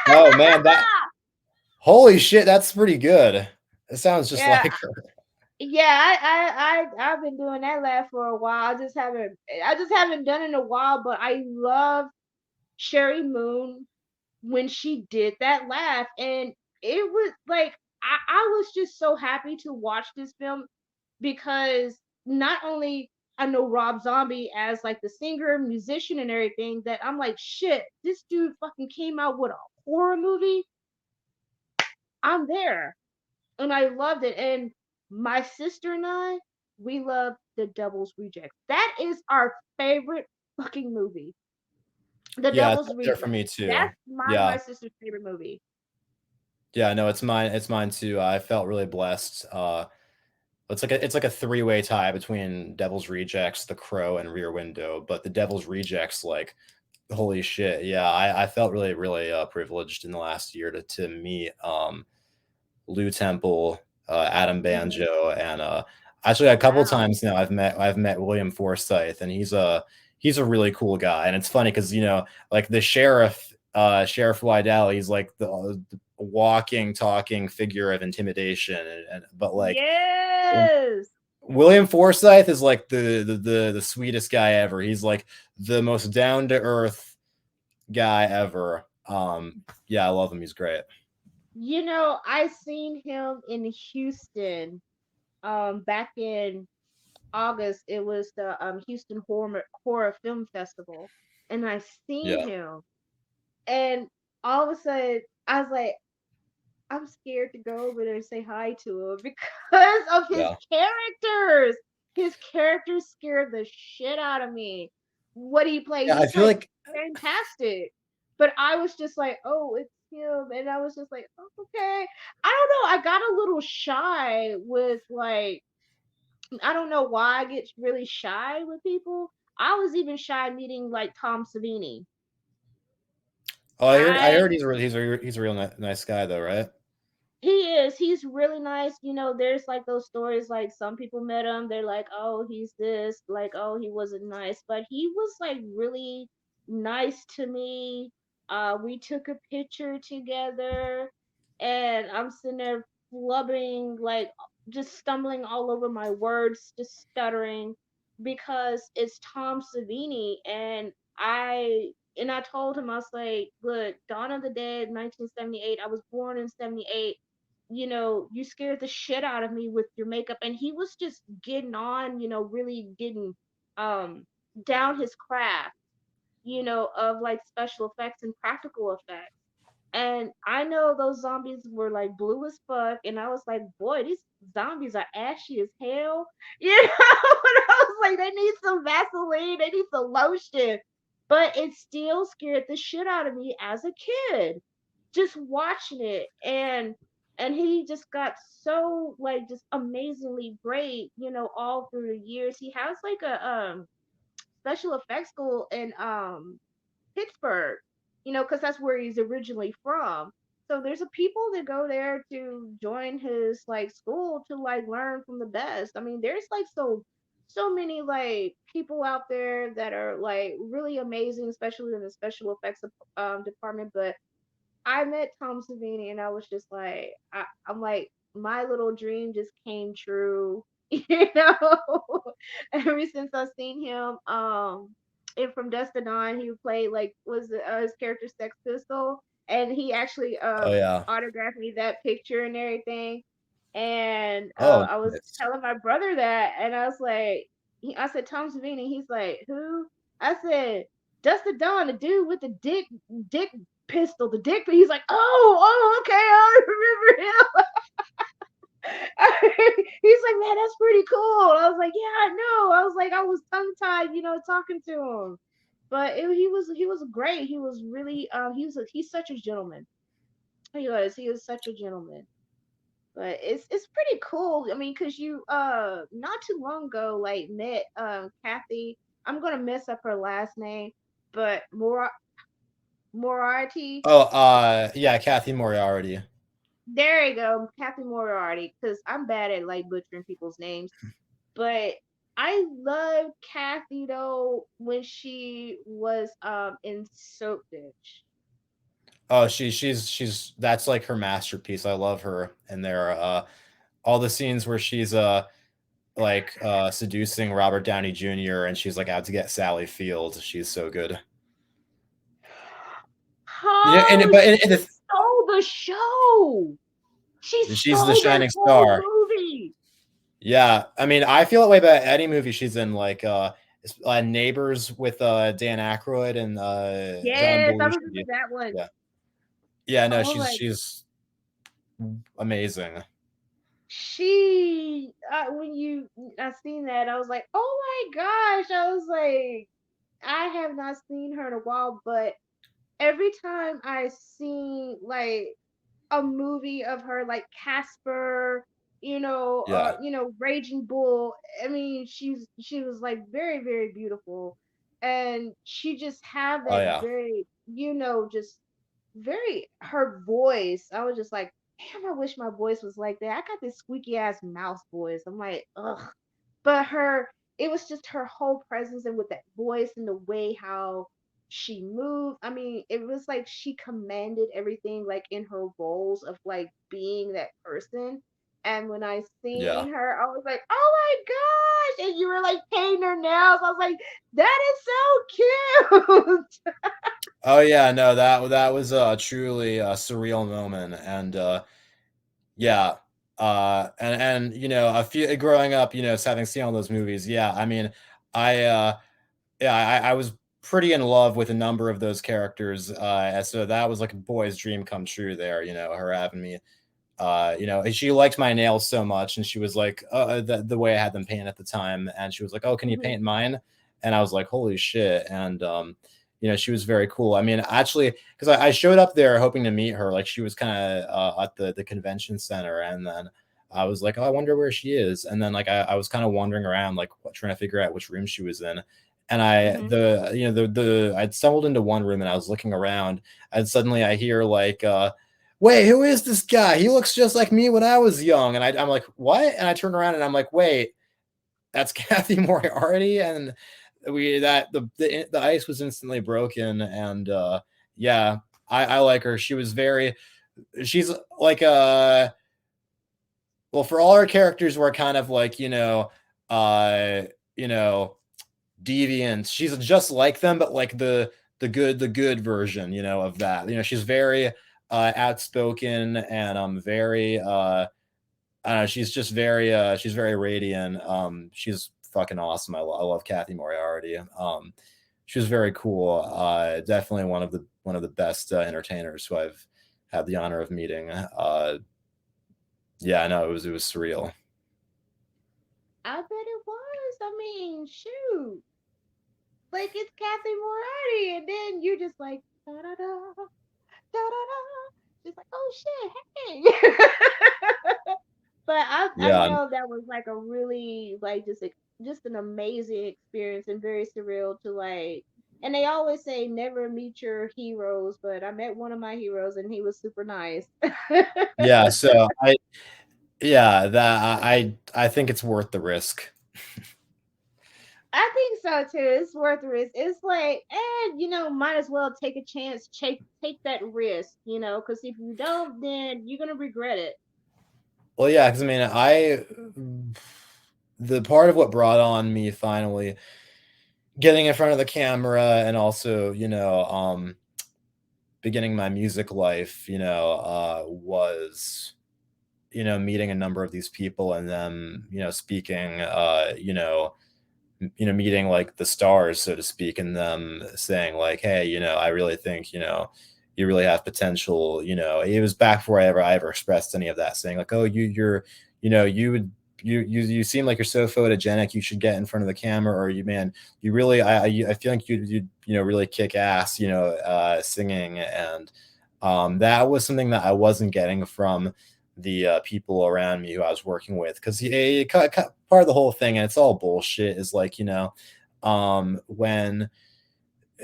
Oh man, that holy shit, that's pretty good. It sounds just Yeah, like her. yeah, I've been doing that laugh for a while. I just haven't done it in a while, but I love Sherry Moon when she did that laugh, and it was like I was just so happy to watch this film because not only I know Rob Zombie as like the singer, musician, and everything, that I'm like, shit, this dude fucking came out with a horror movie. I'm there. And I loved it. And my sister and I, we love The Devil's Rejects. That is our favorite fucking movie. The Yeah, it's Devil's up there for Rejects. me too. That's my Yeah. sister's favorite movie. Yeah, no, it's mine. It's mine too. I felt really blessed. It's like a three-way tie between Devil's Rejects, The Crow, and Rear Window. But the Devil's Rejects, like, holy shit, yeah, I felt really, really privileged in the last year to meet Lou Temple, Adam Hmm. Banjo, and actually a couple Wow. times now I've met William Forsythe, and he's a really cool guy. And it's funny because like the Sheriff Wydell, he's like the walking, talking figure of intimidation, but like Yes. William Forsythe is like the sweetest guy ever. He's like the most down to earth guy ever. Yeah, I love him. He's great. I seen him in Houston back in August. It was the Houston Horror Film Festival, and I seen Yeah, him, and all of a sudden I was like, I'm scared to go over there and say hi to him because of his yeah, characters. His characters scared the shit out of me. What he played, yeah. I he's feel like like fantastic. But I was just like, oh, it's him. And I was just like, oh, okay. I don't know. I got a little shy with like, I don't know why I get really shy with people. I was even shy meeting like Tom Savini. Oh, I I heard he's a real nice guy though, right? He is. He's really nice. You know, there's like those stories like some people met him, they're like, "Oh, he's this," like, "Oh, he wasn't nice." But he was like really nice to me. We took a picture together and I'm sitting there flubbing, like just stumbling all over my words, just stuttering because it's Tom Savini and I told him, I was like, "Look, Dawn of the Dead, 1978. I was born in 78. You know, you scared the shit out of me with your makeup." And he was just getting on, really getting um down his craft, of like special effects and practical effects. And I know those zombies were like blue as fuck, and I was like, boy, these zombies are ashy as hell. And I was like, they need some Vaseline, they need some lotion. But it still scared the shit out of me as a kid, just watching it. And he just got so like just amazingly great, all through the years. He has like a special effects school in Pittsburgh, because that's where he's originally from. So there's a people that go there to join his like school to like learn from the best. I mean, there's like so many like people out there that are like really amazing, especially in the special effects department. But I met Tom Savini and I was just like, I'm like, my little dream just came true, you know. Ever since I've seen him, and from Dust to Dawn, he played like was his character Sex Pistol, and he actually Oh yeah. autographed me that picture and everything. And Oh, I was nice. telling my brother that, and I was like, I said Tom Savini. He's like, who? I said Dust to Dawn, the dude with the dick pistol, the dick. He's like, oh, okay, I remember him. He's like, man, that's pretty cool. I was like, yeah, I know. I was like, I was tongue tied, talking to him. But he was great. He was really he's such a gentleman. He was such a gentleman. But it's pretty cool. I mean, cause you not too long ago like met Kathy. I'm gonna mess up her last name, but Moriarty. Oh, yeah, Kathy Moriarty. There you go, Kathy Moriarty. Because I'm bad at like butchering people's names, but I love Kathy though when she was in Soap Dish. Oh, she's that's like her masterpiece. I love her. And there all the scenes where she's like seducing Robert Downey Jr. and she's like out to get Sally Field. She's so good. Yeah, Oh, and she stole the show. She she's the stole that shining whole star. movie. Yeah, I mean, I feel that way about any movie she's in, like Neighbors with Dan Aykroyd and John Yes, I remember Belushi. that one. Yeah, yeah, no, Oh my, she's amazing. she when you I seen that, I was like, oh my gosh. I was like, I have not seen her in a while, but every time I see like a movie of her, like Casper, Yeah. Raging Bull. I mean, she was like very very beautiful, and she just had Oh that yeah. very just very her voice. I was just like, damn, I wish my voice was like that. I got this squeaky ass mouse voice. I'm like, ugh. But it was just her whole presence and with that voice and the way how she moved. I mean, it was like she commanded everything like in her roles of like being that person. And when I Yeah. seen her, I was like, oh my gosh. And you were like painting her nails. I was like, that is so cute. Oh yeah, no, that was a truly surreal moment, and yeah, and a few growing up, having seen all those movies, yeah, I mean, I yeah, I was pretty in love with a number of those characters, so that was like a boy's dream come true there, her having me. And she liked my nails so much, and she was like, the way I had them painted at the time, and she was like, "Oh, can you Mhm, paint mine?" And I was like, "Holy shit!" And she was very cool. I mean, actually, because I showed up there hoping to meet her, like she was kind of at the convention center, and then I was like, "Oh, I wonder where she is." And then like I was kind of wandering around, like trying to figure out which room she was in, and I Mhm. the you know the I'd stumbled into one room and I was looking around, and suddenly I hear like, "Wait, who is this guy? He looks just like me when I was young." And I'm like, "What?" And I turn around and I'm like, "Wait, that's Kathy Moriarty." And we that the ice was instantly broken, and yeah, I like her. She's like well, for all her characters were kind of like, uh you know deviant. She's just like them, but like the good version, of that. She's very outspoken, and very I don't know, she's just she's very radiant. She's fucking awesome. I love Kathy Moriarty. She was very cool. Definitely one of the best entertainers who I've had the honor of meeting. Yeah, no, it was surreal. I bet it was. I mean, shoot. Like it's Kathy Moriarty, and then you're just like da da da da da da. Just like, oh shit, hey. But I Yeah, know that was like a really like just an amazing experience and very surreal to like. And they always say never meet your heroes, but I met one of my heroes and he was super nice. yeah. So that I think it's worth the risk. I think so too. It's worth the risk. It's like, and might as well take a chance, take that risk, because if you don't, then you're gonna regret it. Well, yeah, because I mean, the part of what brought on me finally getting in front of the camera, and also, beginning my music life, was, meeting a number of these people, and them, speaking, meeting like the stars, so to speak, and them saying like, "Hey, I really think, you really have potential." It was back before I ever expressed any of that, saying like, "Oh, you would." You seem like you're so photogenic. You should get in front of the camera, or you really, I feel like you really kick ass, singing. And that was something that I wasn't getting from the people around me who I was working with, because part of the whole thing, and it's all bullshit, is like, when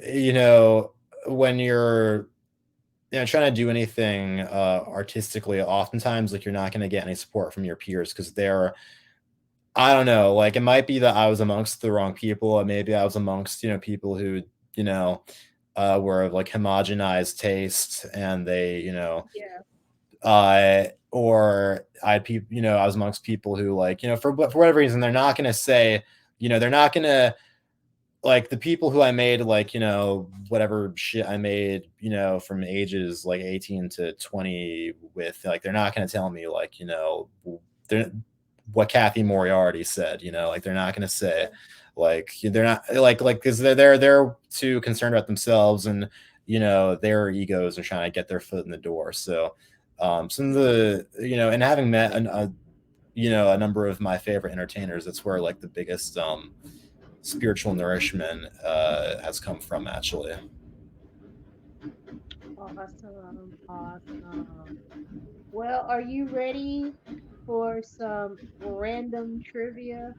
you know when you're trying to do anything artistically, oftentimes like you're not going to get any support from your peers, because they're, I don't know, like it might be that I was amongst the wrong people, or maybe I was amongst people who you know were of like homogenized taste, and they Yeah. or I was amongst people who, like, for whatever reason, they're not going to say, they're not going to, like, the people who I made, like, whatever shit I made, from ages like 18 to 20 with, like, they're not going to tell me, like, they're, what Kathy Moriarty said, like, they're not going to say, like, they're not like, because they're too concerned about themselves, and their egos, are trying to get their foot in the door. So some of the, and having met a number of my favorite entertainers, that's where like the biggest spiritual nourishment has come from, actually. Awesome. Awesome. Well, are you ready for some random trivia?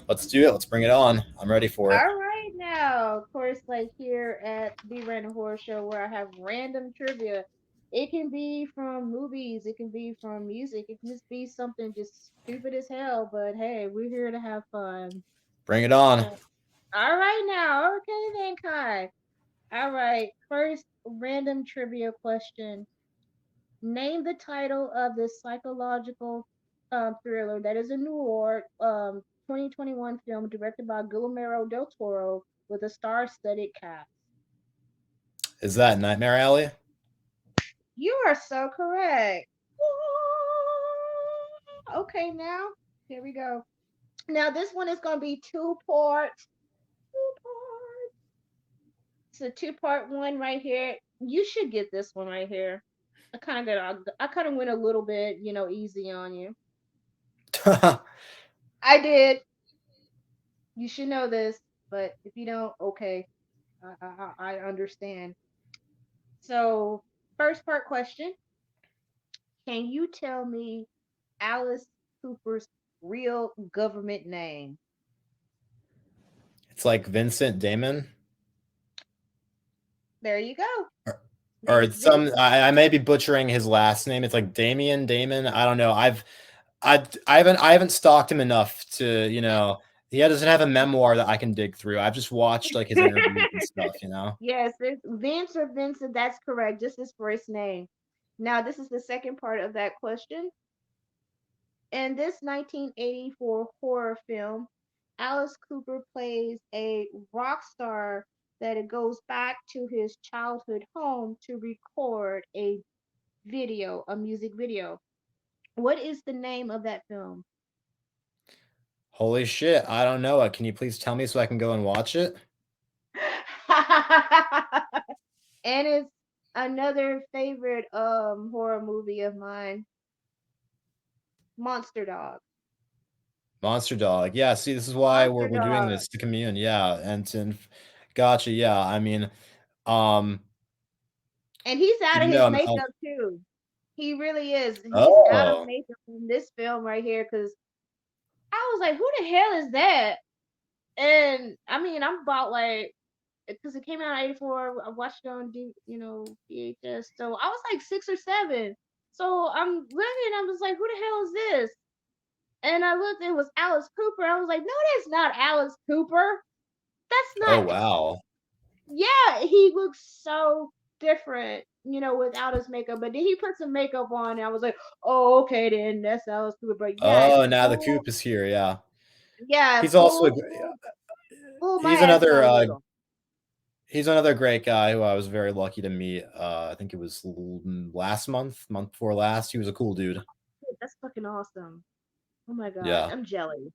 Let's do it. Let's bring it on. I'm ready for it. All right, now, of course, like here at the Random Horror Show, where I have random trivia, it can be from movies, it can be from music, it can just be something just stupid as hell. But hey, we're here to have fun. Bring it on. So, all right, now, okay then, Kai. All right, first random trivia question. Name the title of the psychological thriller that is a noir 2021 film directed by Guillermo del Toro with a star-studded cast. Is that Nightmare Alley? You are so correct. Okay, now here we go. Now this one is going to be two parts. Two parts. It's a two-part one right here. You should get this one right here. I kind of went a little bit, easy on you. I did. You should know this, but if you don't, okay, I understand. So, first part question: can you tell me Alice Cooper's real government name? It's like Vincent Damon, There you go. or, His name or is it's some. Vince. I may be butchering his last name. It's like Damien Damon. I don't know. I haven't stalked him enough to, he doesn't have a memoir that I can dig through. I've just watched like his interviews and stuff. Yes, it's Vince or Vincent. That's correct. Just his first name. Now, this is the second part of that question. In this 1984 horror film, Alice Cooper plays a rock star that it goes back to his childhood home to record a music video. What is the name of that film? Holy shit, I don't know it. Can you please tell me so I can go and watch it? And it's another favorite horror movie of mine, Monster Dog. Monster Dog. Yeah, see, this is why we're Monster we're doing Dog. this to commune. Yeah, and gotcha. Yeah, I mean, um, And he's out you of his know, makeup too. He really is. He's out of oh, makeup in this film right here because I was like, who the hell is that? And I mean, I'm about like, because it came out in '84. I watched it on VHS. So I was like 6 or 7. So I'm looking, I was like, who the hell is this? And I looked, it was Alice Cooper. I was like, no, that's not Alice Cooper. That's oh not. wow. Yeah, he looks so different, without his makeup. But then he put some makeup on, and I was like, oh, okay, then that's Alice Cooper. But yeah, Oh, now the full, coop is here. Yeah, yeah, he's also pull my he's ass another out a little. he's another great guy who I was very lucky to meet. I think it was last month before last. He was a cool dude. That's fucking awesome. Oh my god, Yeah. I'm jelly.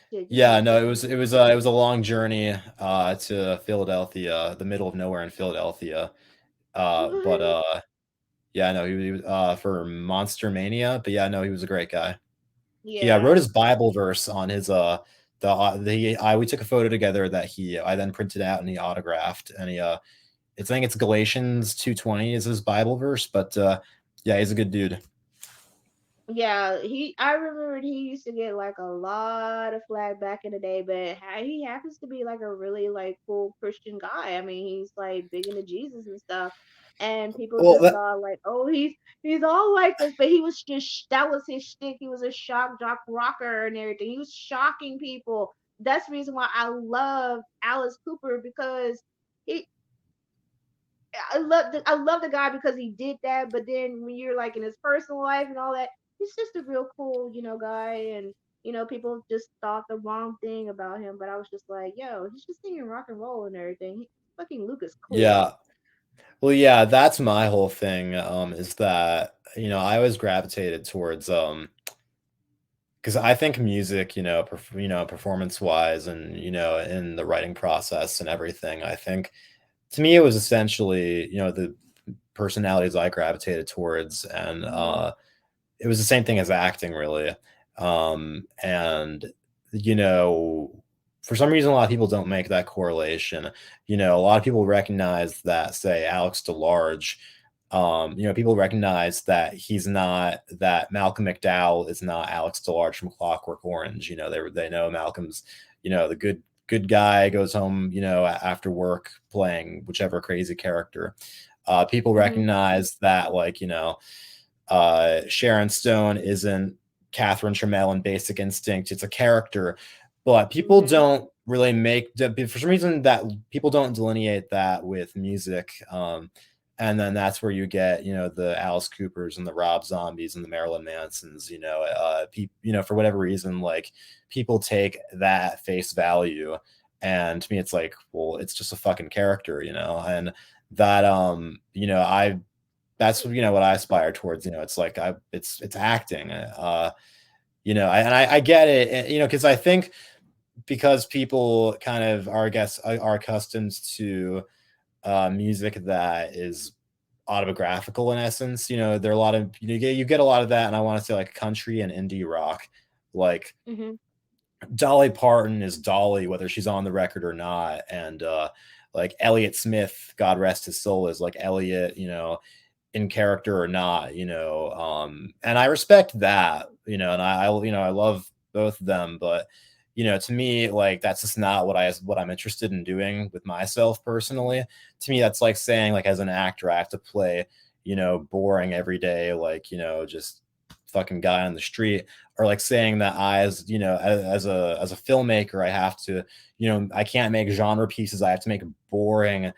Shit, you Yeah, sound no, so it was cool. it was a long journey to Philadelphia, the middle of nowhere in Philadelphia. But What? yeah, no, he was for Monster Mania, but yeah, no, he was a great guy. He wrote Yeah, his Bible verse on his the I we took a photo together that he I then printed out and he autographed, and I think it's Galatians 2:20 is his Bible verse, but yeah, he's a good dude. yeah. I remember he used to get like a lot of flack back in the day, but he happens to be like a really like cool Christian guy. I mean, he's like big into Jesus and stuff, and people Well, just thought like, oh, he's all like this, but he was just that was his shtick. He was a shock jock rocker and everything. He was shocking people. That's the reason why I love Alice Cooper because he I love the guy because he did that. But then when you're like in his personal life and all that, he's just a real cool, guy. And people just thought the wrong thing about him. But I was just like, yo, he's just singing rock and roll and everything. Fucking Luke is cool. yeah. Well, yeah, that's my whole thing, is that, I always gravitated towards, because I think music, performance-wise and, in the writing process and everything, I think to me it was essentially, the personalities I gravitated towards, and Hmm. it was the same thing as acting, really. And you know, for some reason, a lot of people don't make that correlation. A lot of people recognize that, say, Alex DeLarge. People recognize that he's not that Malcolm McDowell is not Alex DeLarge from Clockwork Orange. They know Malcolm's, the good guy goes home, after work playing whichever crazy character. People Hmm. recognize that, like, Sharon Stone isn't Catherine Trammell in Basic Instinct. It's a character, but people Hmm. don't really for some reason that people don't delineate that with music. And then that's where you get, the Alice Coopers and the Rob Zombies and the Marilyn Mansons. For whatever reason, like people take that face value, and to me, it's like, well, it's just a fucking character, and that I that's what I aspire towards. It's like it's acting. And I get it. Because I think because people kind of are, I guess, are accustomed to music that is autobiographical in essence. There are a lot of you get a lot of that, and I want to say like country and indie rock, like Hmm. Dolly Parton is Dolly whether she's on the record or not, and like Elliott Smith, God rest his soul, is like Elliott, in character or not, and I respect that, and I love both of them, but to me, like that's just not what I'm interested in doing with myself personally. To me, that's like saying like as an actor, I have to play, boring every day, like, just fucking guy on the street, or like saying that as a filmmaker, I have to, I can't make genre pieces. I have to make boring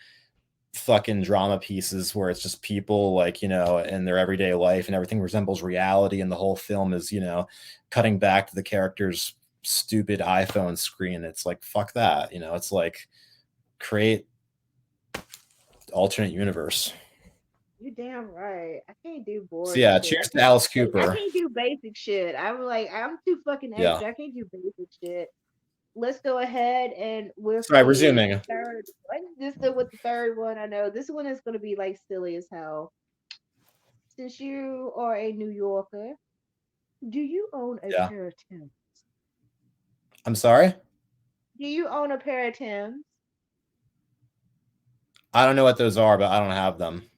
fucking drama pieces where it's just people like in their everyday life and everything resembles reality and the whole film is cutting back to the character's stupid iPhone screen. It's like fuck that. It's like create alternate universe. You damn right. I can't do So boring yeah, shit. cheers to Alice I Cooper. can't do basic shit. I'm like, I'm too fucking Yeah, extra. I can't do basic shit. Let's go ahead and with sorry, the resuming. third. Let's just go with the third one. I know this one is gonna be like silly as hell. Since you are a New Yorker, do you own a Yeah, pair of Timbs? I'm sorry, Do you own a pair of Timbs? I don't know what those are, but I don't have them.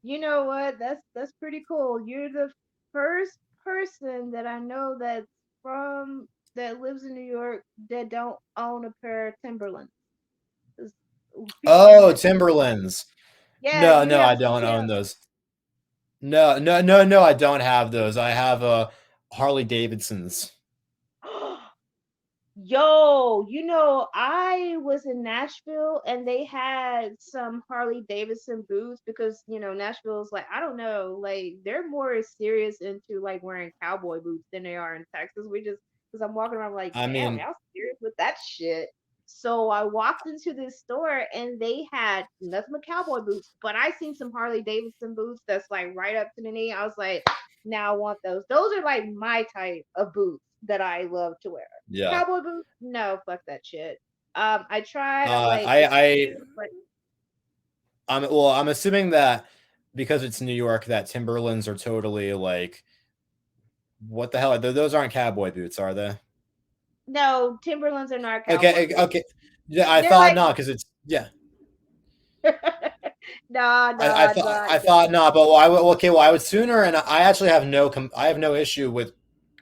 You know what? That's pretty cool. You're the first person that I know that's from that lives in New York that don't own a pair of Timberlands. 'Cause people, Oh, Timberlands. yeah, No, you no, have I some don't own Tim. those. No, no, no, no, I don't have those. I have Harley Davidsons. Yo, I was in Nashville and they had some Harley Davidson boots because, Nashville's like, I don't know, like they're more serious into like wearing cowboy boots than they are in Texas. Because I'm walking around like, I damn, mean, y'all serious with that shit. So I walked into this store and they had nothing but cowboy boots, but I seen some Harley Davidson boots that's like right up to the knee. I was like, now I want those. Those are like my type of boots that I love to wear. yeah. Cowboy boots? No, fuck that shit. I tried. I'm Uh, like, I, it's I, cute, but I'm assuming that because it's New York, that Timberlands are totally like, what the hell? Those aren't cowboy boots, are they? no, Timberlands are not cowboy Okay, boots. okay. Yeah, I They're thought like, not because it's yeah. nah, I nah, thought nah, I nah. thought not, but okay. Well, I would sooner, and I actually have I have no issue with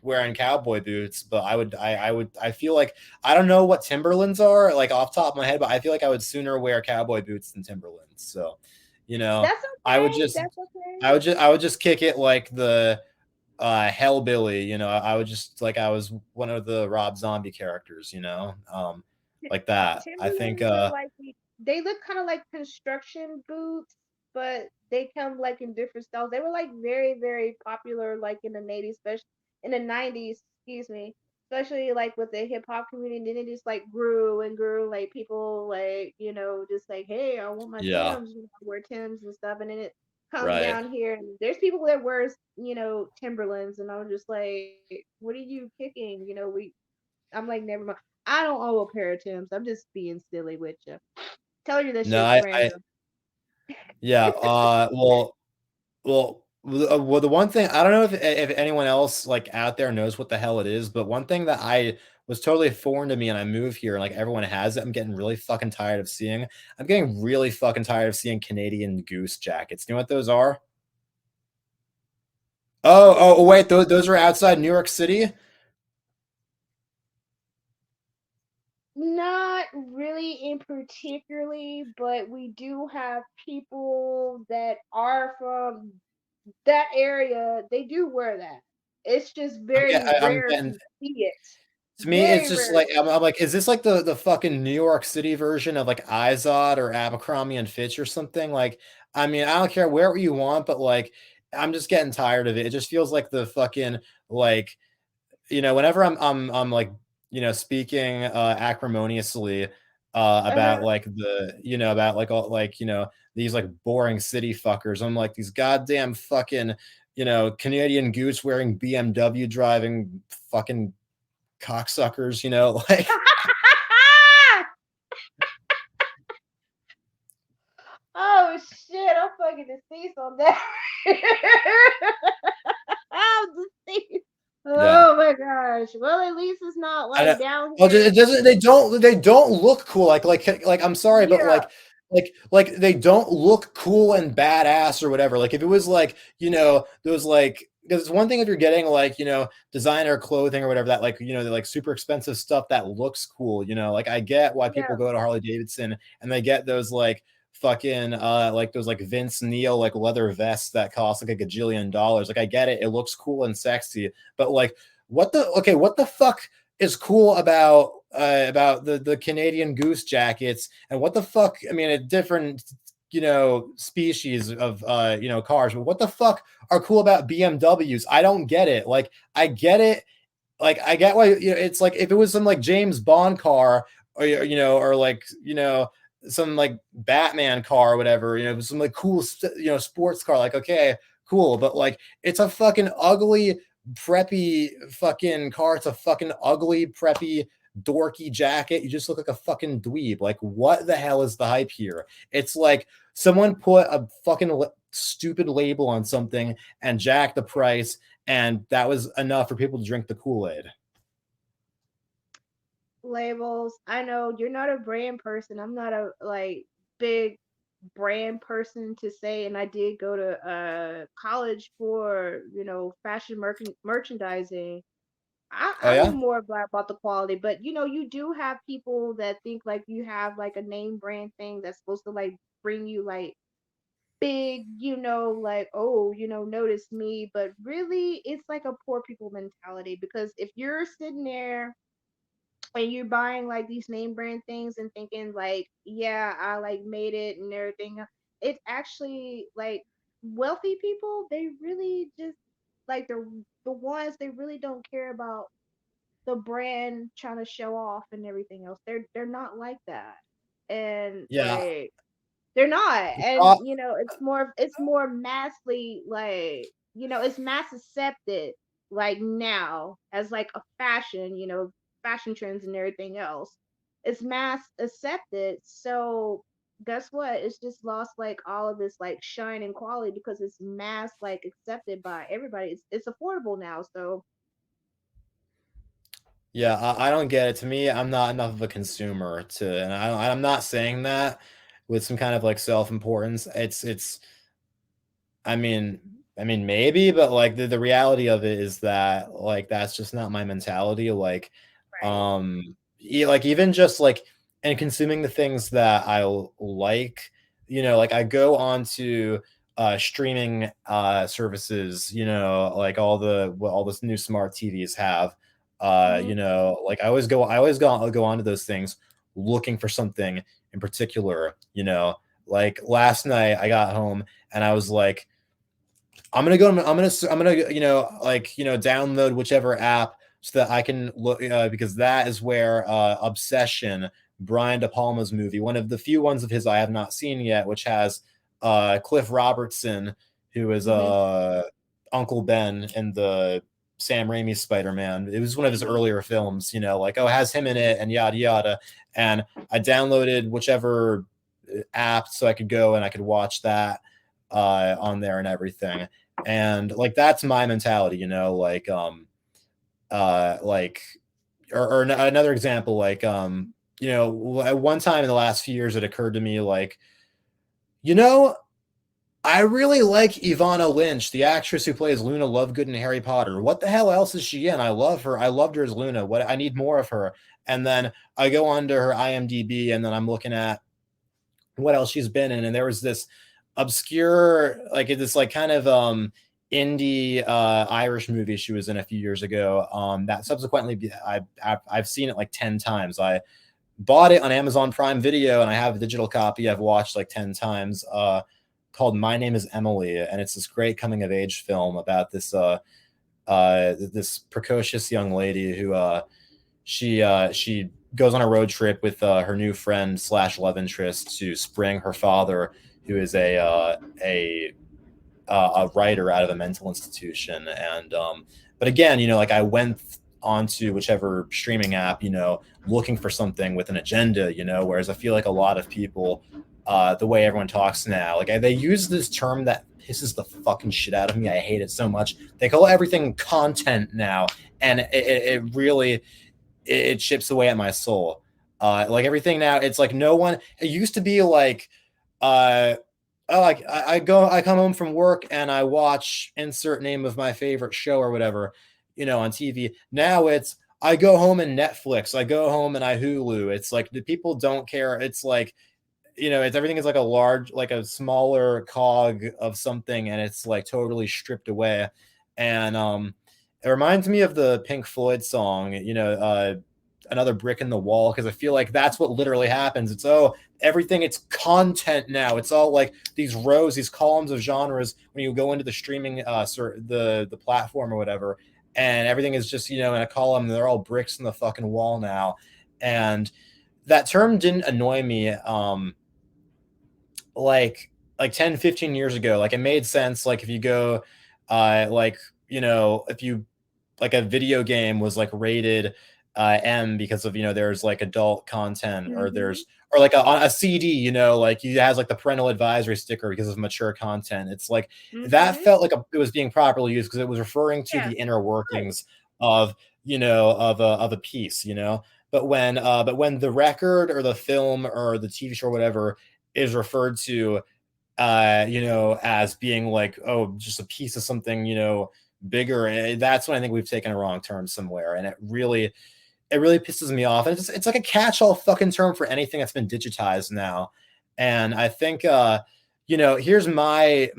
wearing cowboy boots, but I feel like I don't know what Timberlands are like off the top of my head, but I feel like I would sooner wear cowboy boots than Timberlands. So, you know, That's I would okay. just That's okay. I would just kick it like the hellbilly. I would just like I was one of the Rob Zombie characters. Like that. I think. Timberlands are like they look kind of like construction boots, but they come like in different styles. They were like very, very popular like in the 80s, especially in the 90s, excuse me, especially like with the hip hop community. And then it just like grew and grew. Like people like, just like, hey, I want my Yeah. Tims, I wear Tims and stuff. And then it come Right. down here and there's people that wears, Timberlands and I'm just like, what are you kicking? I'm like, never mind. I don't owe a pair of Tims. I'm just being silly with you. Tell you that No, shit's I random. yeah. Well, the one thing I don't know if anyone else like out there knows what the hell it is, but one thing that I was totally foreign to me, and I moved here, and like everyone has it. I'm getting really fucking tired of seeing. I'm getting really fucking tired of seeing Canadian Goose jackets. You know what those are? Wait, those are outside New York City. Not really in particularly, but we do have people that are from that area. They do wear that. It's just very I'm rare getting to see it. to me, it's Very just rare. like I'm like, is this like the fucking New York City version of like Izod or Abercrombie and Fitch or something? Like, I mean, I don't care where you want, but like, I'm just getting tired of it. It just feels like the fucking like, whenever I'm like, speaking acrimoniously about Uh-huh. like about like all like these like boring city fuckers. I'm like these goddamn fucking Canadian Goose wearing BMW driving fucking cocksuckers, like Oh shit, I'm fucking deceased on that. I'm deceased. yeah. Oh my gosh. Well, at least it's not I like don't, down well, here. it doesn't. They don't look cool. Like I'm sorry, but Yeah. like they don't look cool and badass or whatever. Like if it was like those like because it's one thing if you're getting like, designer clothing or whatever that, like, like super expensive stuff that looks cool, like I get why people Yeah. go to Harley Davidson and they get those like fucking like those like Vince Neil like leather vests that cost like a gajillion dollars. Like I get it, it looks cool and sexy, but like what the fuck is cool about the Canadian Goose jackets, and what the fuck, I mean, a different species of cars, but what the fuck are cool about BMWs? I don't get it. Like I get it, like I get why, it's like if it was some like James Bond car, or like some like Batman car or whatever, some like cool sports car, like okay, cool, but like it's a fucking ugly preppy fucking car. It's a fucking ugly preppy dorky jacket. You just look like a fucking dweeb. Like what the hell is the hype here? It's like someone put a fucking stupid label on something and jack the price, and that was enough for people to drink the Kool-Aid. Labels. I know you're not a brand person. I'm not a like big brand person to say, and I did go to college for fashion merchandising. Oh I'm yeah. more about the quality, but you do have people that think like you have like a name brand thing that's supposed to like bring you like big, like, oh, notice me, but really it's like a poor people mentality, because if you're sitting there and you're buying like these name brand things and thinking like, yeah, I like made it and everything, it's actually like wealthy people, they really just like the ones, they really don't care about the brand trying to show off and everything else. They're not like that. And Yeah. like they're not. And Uh, it's more massly like, it's mass accepted like now as like a fashion, fashion trends and everything else. It's mass accepted. So guess what? It's just lost like all of this like shine and quality because it's mass like accepted by everybody. It's affordable now. So yeah, I don't get it. To me, I'm not enough of a consumer to, and I'm not saying that with some kind of like self-importance. It's I mean, maybe, but like the reality of it is that like that's just not my mentality. Like, right. like even just like and consuming the things that I like, like I go on to streaming services, like what all this new smart TVs have. Hmm. Like I always go on to those things looking for something in particular, like last night I got home and I was like, I'm gonna like download whichever app so that I can look, because that is where Obsession, Brian De Palma's movie, one of the few ones of his I have not seen yet, which has Cliff Robertson, who is Hmm. Uncle Ben in the Sam Raimi Spider-Man. It was one of his Hmm. earlier films, like, oh, it has him in it and yada yada. And I downloaded whichever app so I could go and I could watch that on there and everything. And like that's my mentality, like or another example, like at one time in the last few years it occurred to me like, you know I really like Ivana Lynch, the actress who plays Luna Lovegood in Harry Potter. What the hell else is she in? I love her. I loved her as Luna. What, I need more of her. And then I go on to her IMDb and then I'm looking at what else she's been in, and there was this obscure, like this like kind of indie Irish movie she was in a few years ago, that subsequently I've seen it like 10 times. I bought it on Amazon Prime Video and I have a digital copy I've watched like 10 times, called My Name is Emily, and it's this great coming of age film about this precocious young lady who she goes on a road trip with her new friend slash love interest to Spring, her father, who is a writer out of a mental institution. And but again, like I went onto whichever streaming app, looking for something with an agenda, whereas I feel like a lot of people, the way everyone talks now, like they use this term that pisses the fucking shit out of me. I hate it so much. They call everything content now, and it really it chips away at my soul. Like everything now, it's like no one. It used to be like, uh, I come home from work and I watch insert name of my favorite show or whatever, on TV. Now it's I go home and Netflix. I go home and I Hulu. It's like the people don't care. It's like it's everything is like a large, like a smaller cog of something, and it's like totally stripped away. And it reminds me of the Pink Floyd song, another brick in the wall, because I feel like that's what literally happens. It's everything, it's content now. It's all like these rows, these columns of genres when you go into the streaming the platform or whatever, and everything is just in a column. They're all bricks in the fucking wall now. And that term didn't annoy me like 10, 15 years ago. Like it made sense. Like if you go like if you like a video game was like rated M because of there's like adult content, or Mm-hmm. there's or like a CD, like it has like the parental advisory sticker because of mature content. It's like that Mm-hmm. felt like it was being properly used because it was referring to Yeah. the inner Right. workings of of a piece. But when the record or the film or the TV show or whatever is referred to as being like, oh, just a piece of something, bigger. That's when I think we've taken a wrong turn somewhere, and it really pisses me off. And it's like a catch-all fucking term for anything that's been digitized now. And I think here's my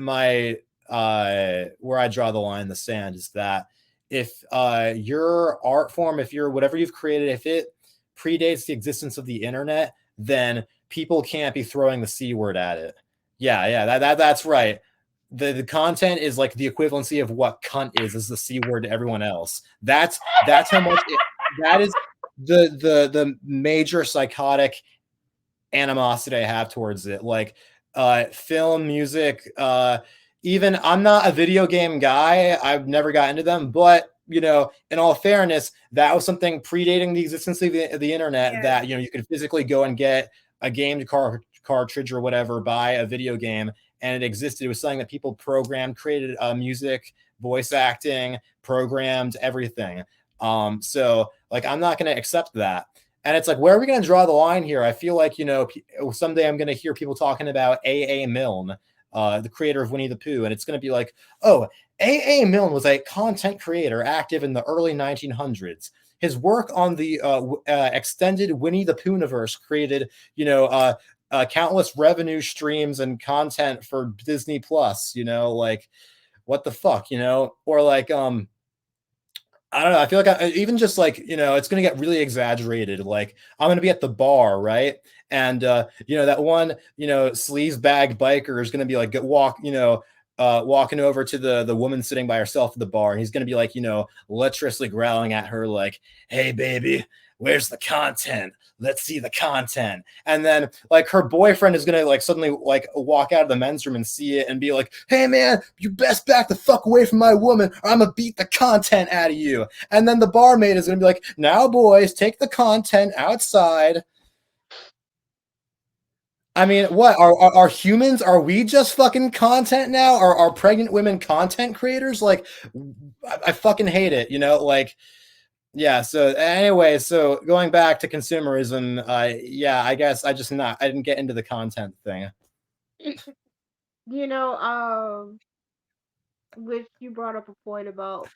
where I draw the line in the sand is that if your art form, if you're whatever you've created, if it predates the existence of the internet, then people can't be throwing the C word at it. Yeah, that's right. The content is like the equivalency of what cunt is the C word to everyone else. That's how much that is the major psychotic animosity I have towards it. Like film, music, even I'm not a video game guy. I've never got into them, but in all fairness, that was something predating the existence of the internet Yes. that you could physically go and get a game cartridge or whatever, buy a video game, and it existed. It was something that people programmed, created music, voice acting, programmed everything. So like I'm not going to accept that. And it's like, where are we going to draw the line here? I feel like, someday I'm going to hear people talking about A. Milne, the creator of Winnie the Pooh. And it's going to be like, oh, A. Milne was a content creator active in the early 1900s. His work on the extended Winnie the Poohniverse created, countless revenue streams and content for Disney Plus, like, what the fuck, or like, I don't know. I feel like even just like it's gonna get really exaggerated. Like I'm gonna be at the bar, right? And that one sleaze bag biker is gonna be like walking over to the woman sitting by herself at the bar, and he's gonna be like lecherously growling at her like, "Hey, baby, where's the content? Let's see the content." And then like her boyfriend is gonna like suddenly like walk out of the men's room and see it and be like, "Hey man, you best back the fuck away from my woman or I'm gonna beat the content out of you." And then the barmaid is gonna be like, "Now boys, take the content outside." I mean, what are humans? Are we just fucking content now? Are pregnant women content creators? Like, I fucking hate it. Like, yeah. So anyway, so going back to consumerism, yeah, I guess I didn't get into the content thing. You know, which you brought up a point about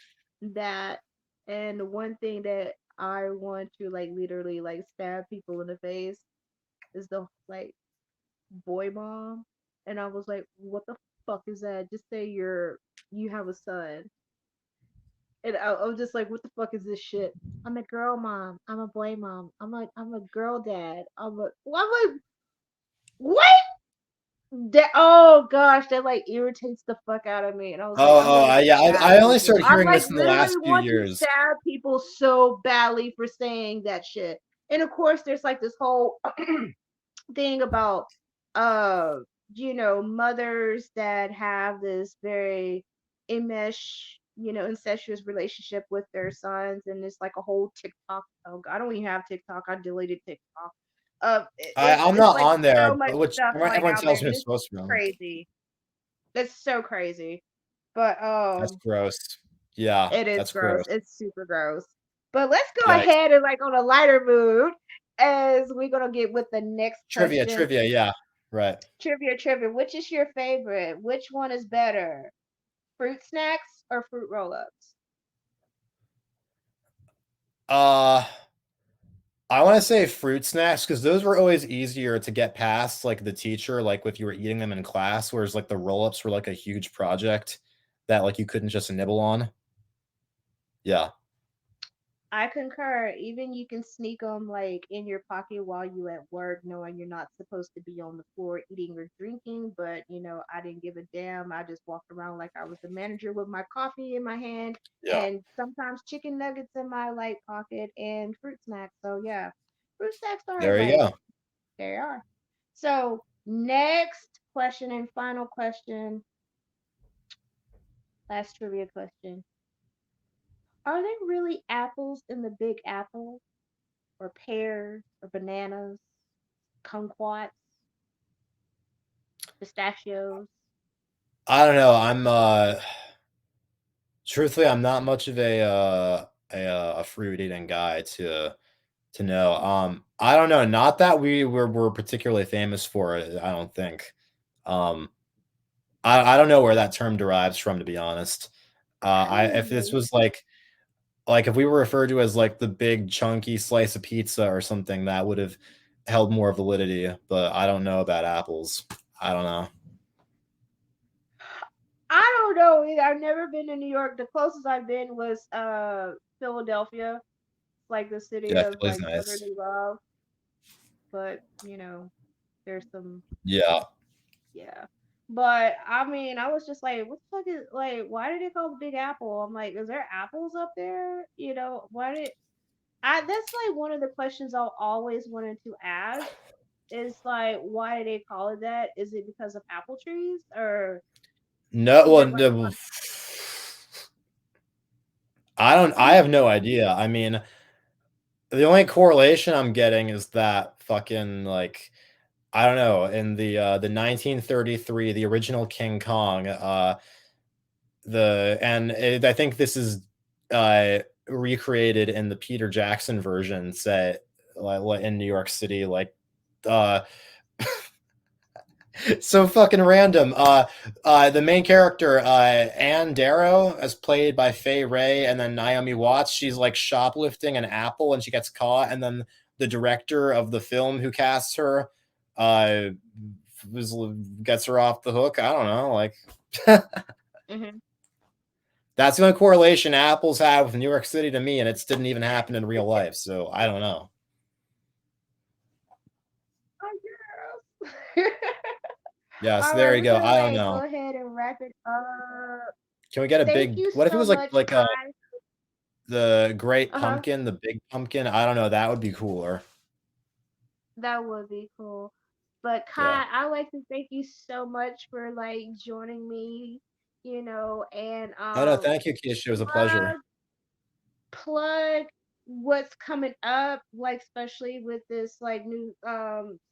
that, and the one thing that I want to like literally like stab people in the face is the like boy mom, and I was like, what the fuck is that? Just say you have a son, and I was just like, what the fuck is this shit? I'm a girl mom. I'm a boy mom. I'm a girl dad. I'm like, what? That, oh gosh, that like irritates the fuck out of me. And I was like, I'm ready to Yeah. stab I only people. started I'm hearing like this in the literally last few want to years. stab people so badly for saying that shit. And of course, there's like this whole thing about uh mothers that have this very enmesh, incestuous relationship with their sons, and it's like a whole TikTok. Oh God, I don't even have TikTok. I deleted TikTok. I'm It's not like on there, so much but which stuff like everyone out there, tells me and it's it's supposed to be on. crazy. It's so crazy. But That's gross. Yeah, it is that's gross. gross. It's super gross. But let's go Yikes. ahead and like on a lighter mood as we're gonna get with the next Trivia, question. trivia. Yeah. Right. Trivia, trivia. Which is your favorite? Which one is better? Fruit snacks or fruit roll-ups? Uh, I want to say fruit snacks because those were always easier to get past, like the teacher, like if you were eating them in class, whereas like the roll ups were like a huge project that like you couldn't just nibble on. Yeah. I concur. Even you can sneak them like in your pocket while you at work, knowing you're not supposed to be on the floor eating or drinking. But I didn't give a damn. I just walked around like I was the manager with my coffee in my hand Yeah. and sometimes chicken nuggets in my like pocket and fruit snacks. So yeah, fruit snacks are There you like go. they are. So next question and final question, last trivia question: are there really apples in the Big Apple? Or pears or bananas, kumquats, pistachios. I don't know. I'm truthfully, I'm not much of a fruit eating guy to know. I don't know. Not that we're particularly famous for it. I don't think. Um, I don't know where that term derives from, to be honest. I I don't if this know. was like if we were referred to as like the big chunky slice of pizza or something, that would have held more validity. But I don't know about apples. I don't know. I don't know either. I've never been to New York. The closest I've been was Philadelphia. It's like the city Yeah, of Philly's like nice. brotherly love. But there's some Yeah. yeah. But I mean, I was just like, what the fuck is like? Why did it call the Big Apple? I'm like, is there apples up there? Why did I? That's like one of the questions I always wanted to ask. Is like, why do they call it that? Is it because of apple trees, or No, is well, it like no, on? I don't. I'm I have just no idea. I mean, the only correlation I'm getting is that fucking like I don't know in the 1933 the original King Kong I think this is recreated in the Peter Jackson version set like in New York City like uh so fucking random. The main character, Anne Darrow, as played by Faye Ray, and then Naomi Watts. She's like shoplifting an apple, and she gets caught. And then the director of the film who casts her, uh, was, gets her off the hook. I don't know. Like hmm that's the only correlation apples have with New York City to me, and it didn't even happen in real life. So I don't know. my girls. Yes, All there right, you we're go. gonna I don't like go know. ahead and wrap it up. Can we get a Thank big? you What if it so was much, Kai. the Great Uh huh. Pumpkin, the Big Pumpkin? I don't know. That would be cooler. That would be cool. But Yeah. Kai, I like to thank you so much for like joining me. And Oh no, thank you, Keisha. It was a pleasure. plug plug what's coming up, like especially with this like new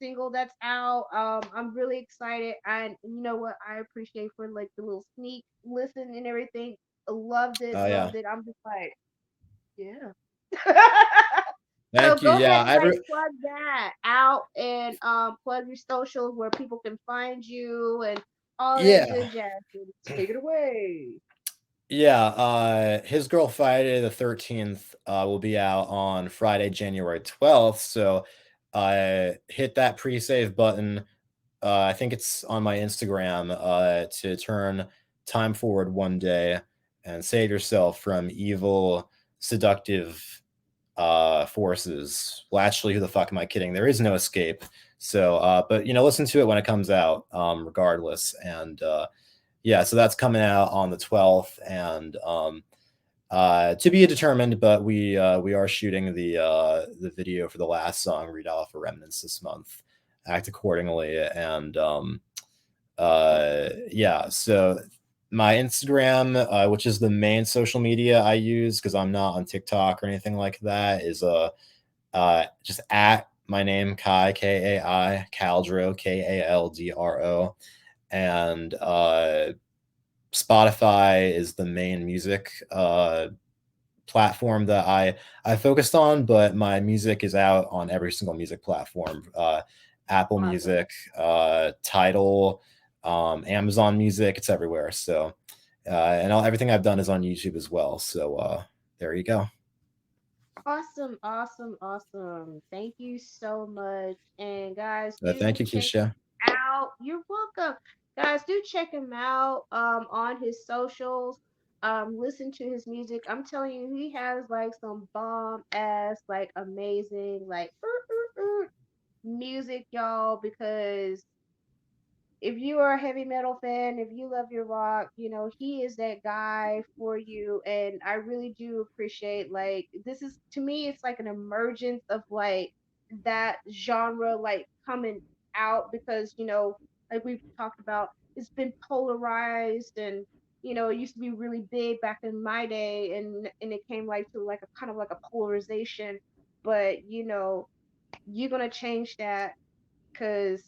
single that's out. I'm really excited, and you know what, I appreciate for like the little sneak listen and everything. Loved it, Oh yeah. loved it. I'm just like, yeah. So Thank you. go Yeah. ahead and like plug that out and plug your socials where people can find you and all that Yeah. good jazz. Take it away. Yeah. His Girl Friday the 13th will be out on Friday, January 12th. So hit that pre-save button. I think it's on my Instagram to turn time forward one day and save yourself from evil, seductive forces. Well, actually, who the fuck am I kidding? There is no escape. So, but listen to it when it comes out, regardless. And yeah, so that's coming out on the 12th, and to be determined. But we are shooting the video for the last song, "Read Off for Remnants," this month. Act accordingly, and yeah. So my Instagram, which is the main social media I use because I'm not on TikTok or anything like that, is just at my name, Kai, Kai Kaldro, Kaldro. And Spotify is the main music platform that I focused on, but my music is out on every single music platform Apple Awesome. Music, Title, Amazon Music. It's everywhere. So, and everything I've done is on YouTube as well. So there you go. Awesome, awesome, awesome. Thank you so much. And guys, do Thank you, check Keisha. out. You're welcome. Guys, do check him out on his socials. Listen to his music. I'm telling you, he has like some bomb ass, like amazing, like music, y'all, because if you are a heavy metal fan, if you love your rock, he is that guy for you. And I really do appreciate, like, this is, to me, it's like an emergence of like that genre like coming out because, like we've talked about, it's been polarized and it used to be really big back in my day and it came like to like a kind of like a polarization. But you're gonna change that because,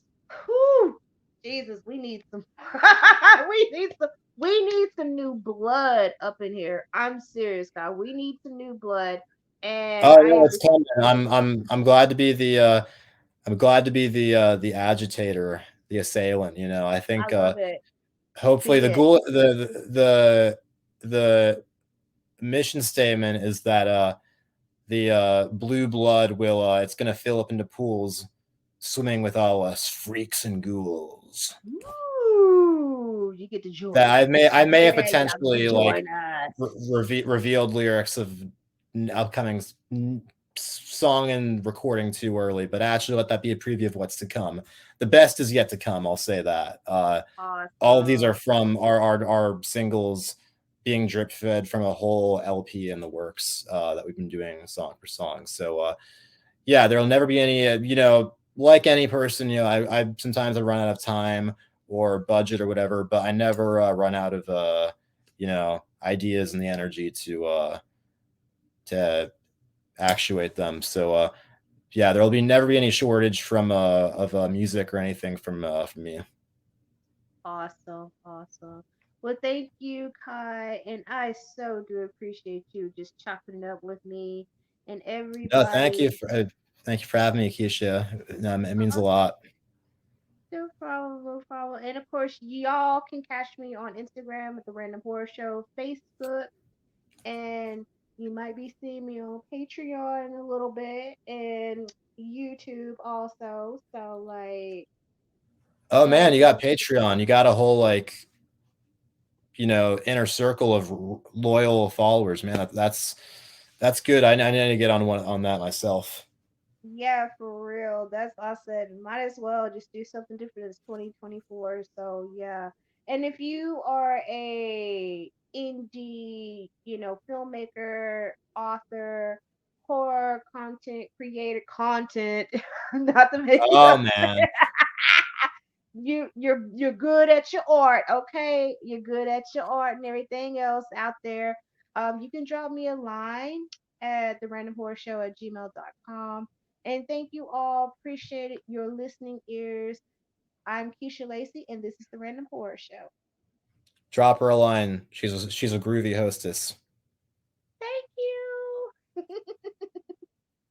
whew, Jesus, we need some, we need some new blood up in here. I'm serious, God. We need some new blood, and Oh I yeah, it's coming. appreciate it. I'm glad to be I'm glad to be the agitator, the assailant. I I think love it. hopefully Be the it. goal the mission statement is that the blue blood will it's gonna fill up into pools, swimming with all us freaks and ghouls. Ooh, you get to That join us. I may have Yeah, y'all get to potentially like join us. revealed lyrics of upcoming song and recording too early, but actually let that be a preview of what's to come. The best is yet to come. I'll say that. All of these are Awesome. from our singles being drip fed from a whole LP in the works that we've been doing song for song. So yeah, there'll never be any, like any person, I sometimes I run out of time or budget or whatever, but I never run out of, ideas and the energy to actuate them. So, yeah, there'll be never be any shortage of music or anything from me. Awesome. Awesome. Well, thank you, Kai, and I so do appreciate you just chopping it up with me and No, everybody. thank you for having me, Keisha. It means a lot. No problem, no problem. And of course, y'all can catch me on Instagram at the Random Horror Show, Facebook, and you might be seeing me on Patreon in a little bit and YouTube also. So like, Oh man, guys, you got Patreon. You got a whole like inner circle of loyal followers, man. That's good. I need to get on one on that myself. yeah, for real. That's I said. Might as well just do something different. It's 2024, so yeah. And if you are a indie, filmmaker, author, horror content creator, content, not to make it Oh up, man, you're good at your art, okay? You're good at your art and everything else out there. You can drop me a line at the random horror show at gmail.com. And thank you all. Appreciate it. Your listening ears. I'm Keisha Lacey, and this is the Random Horror Show. drop her a line. She's a groovy hostess.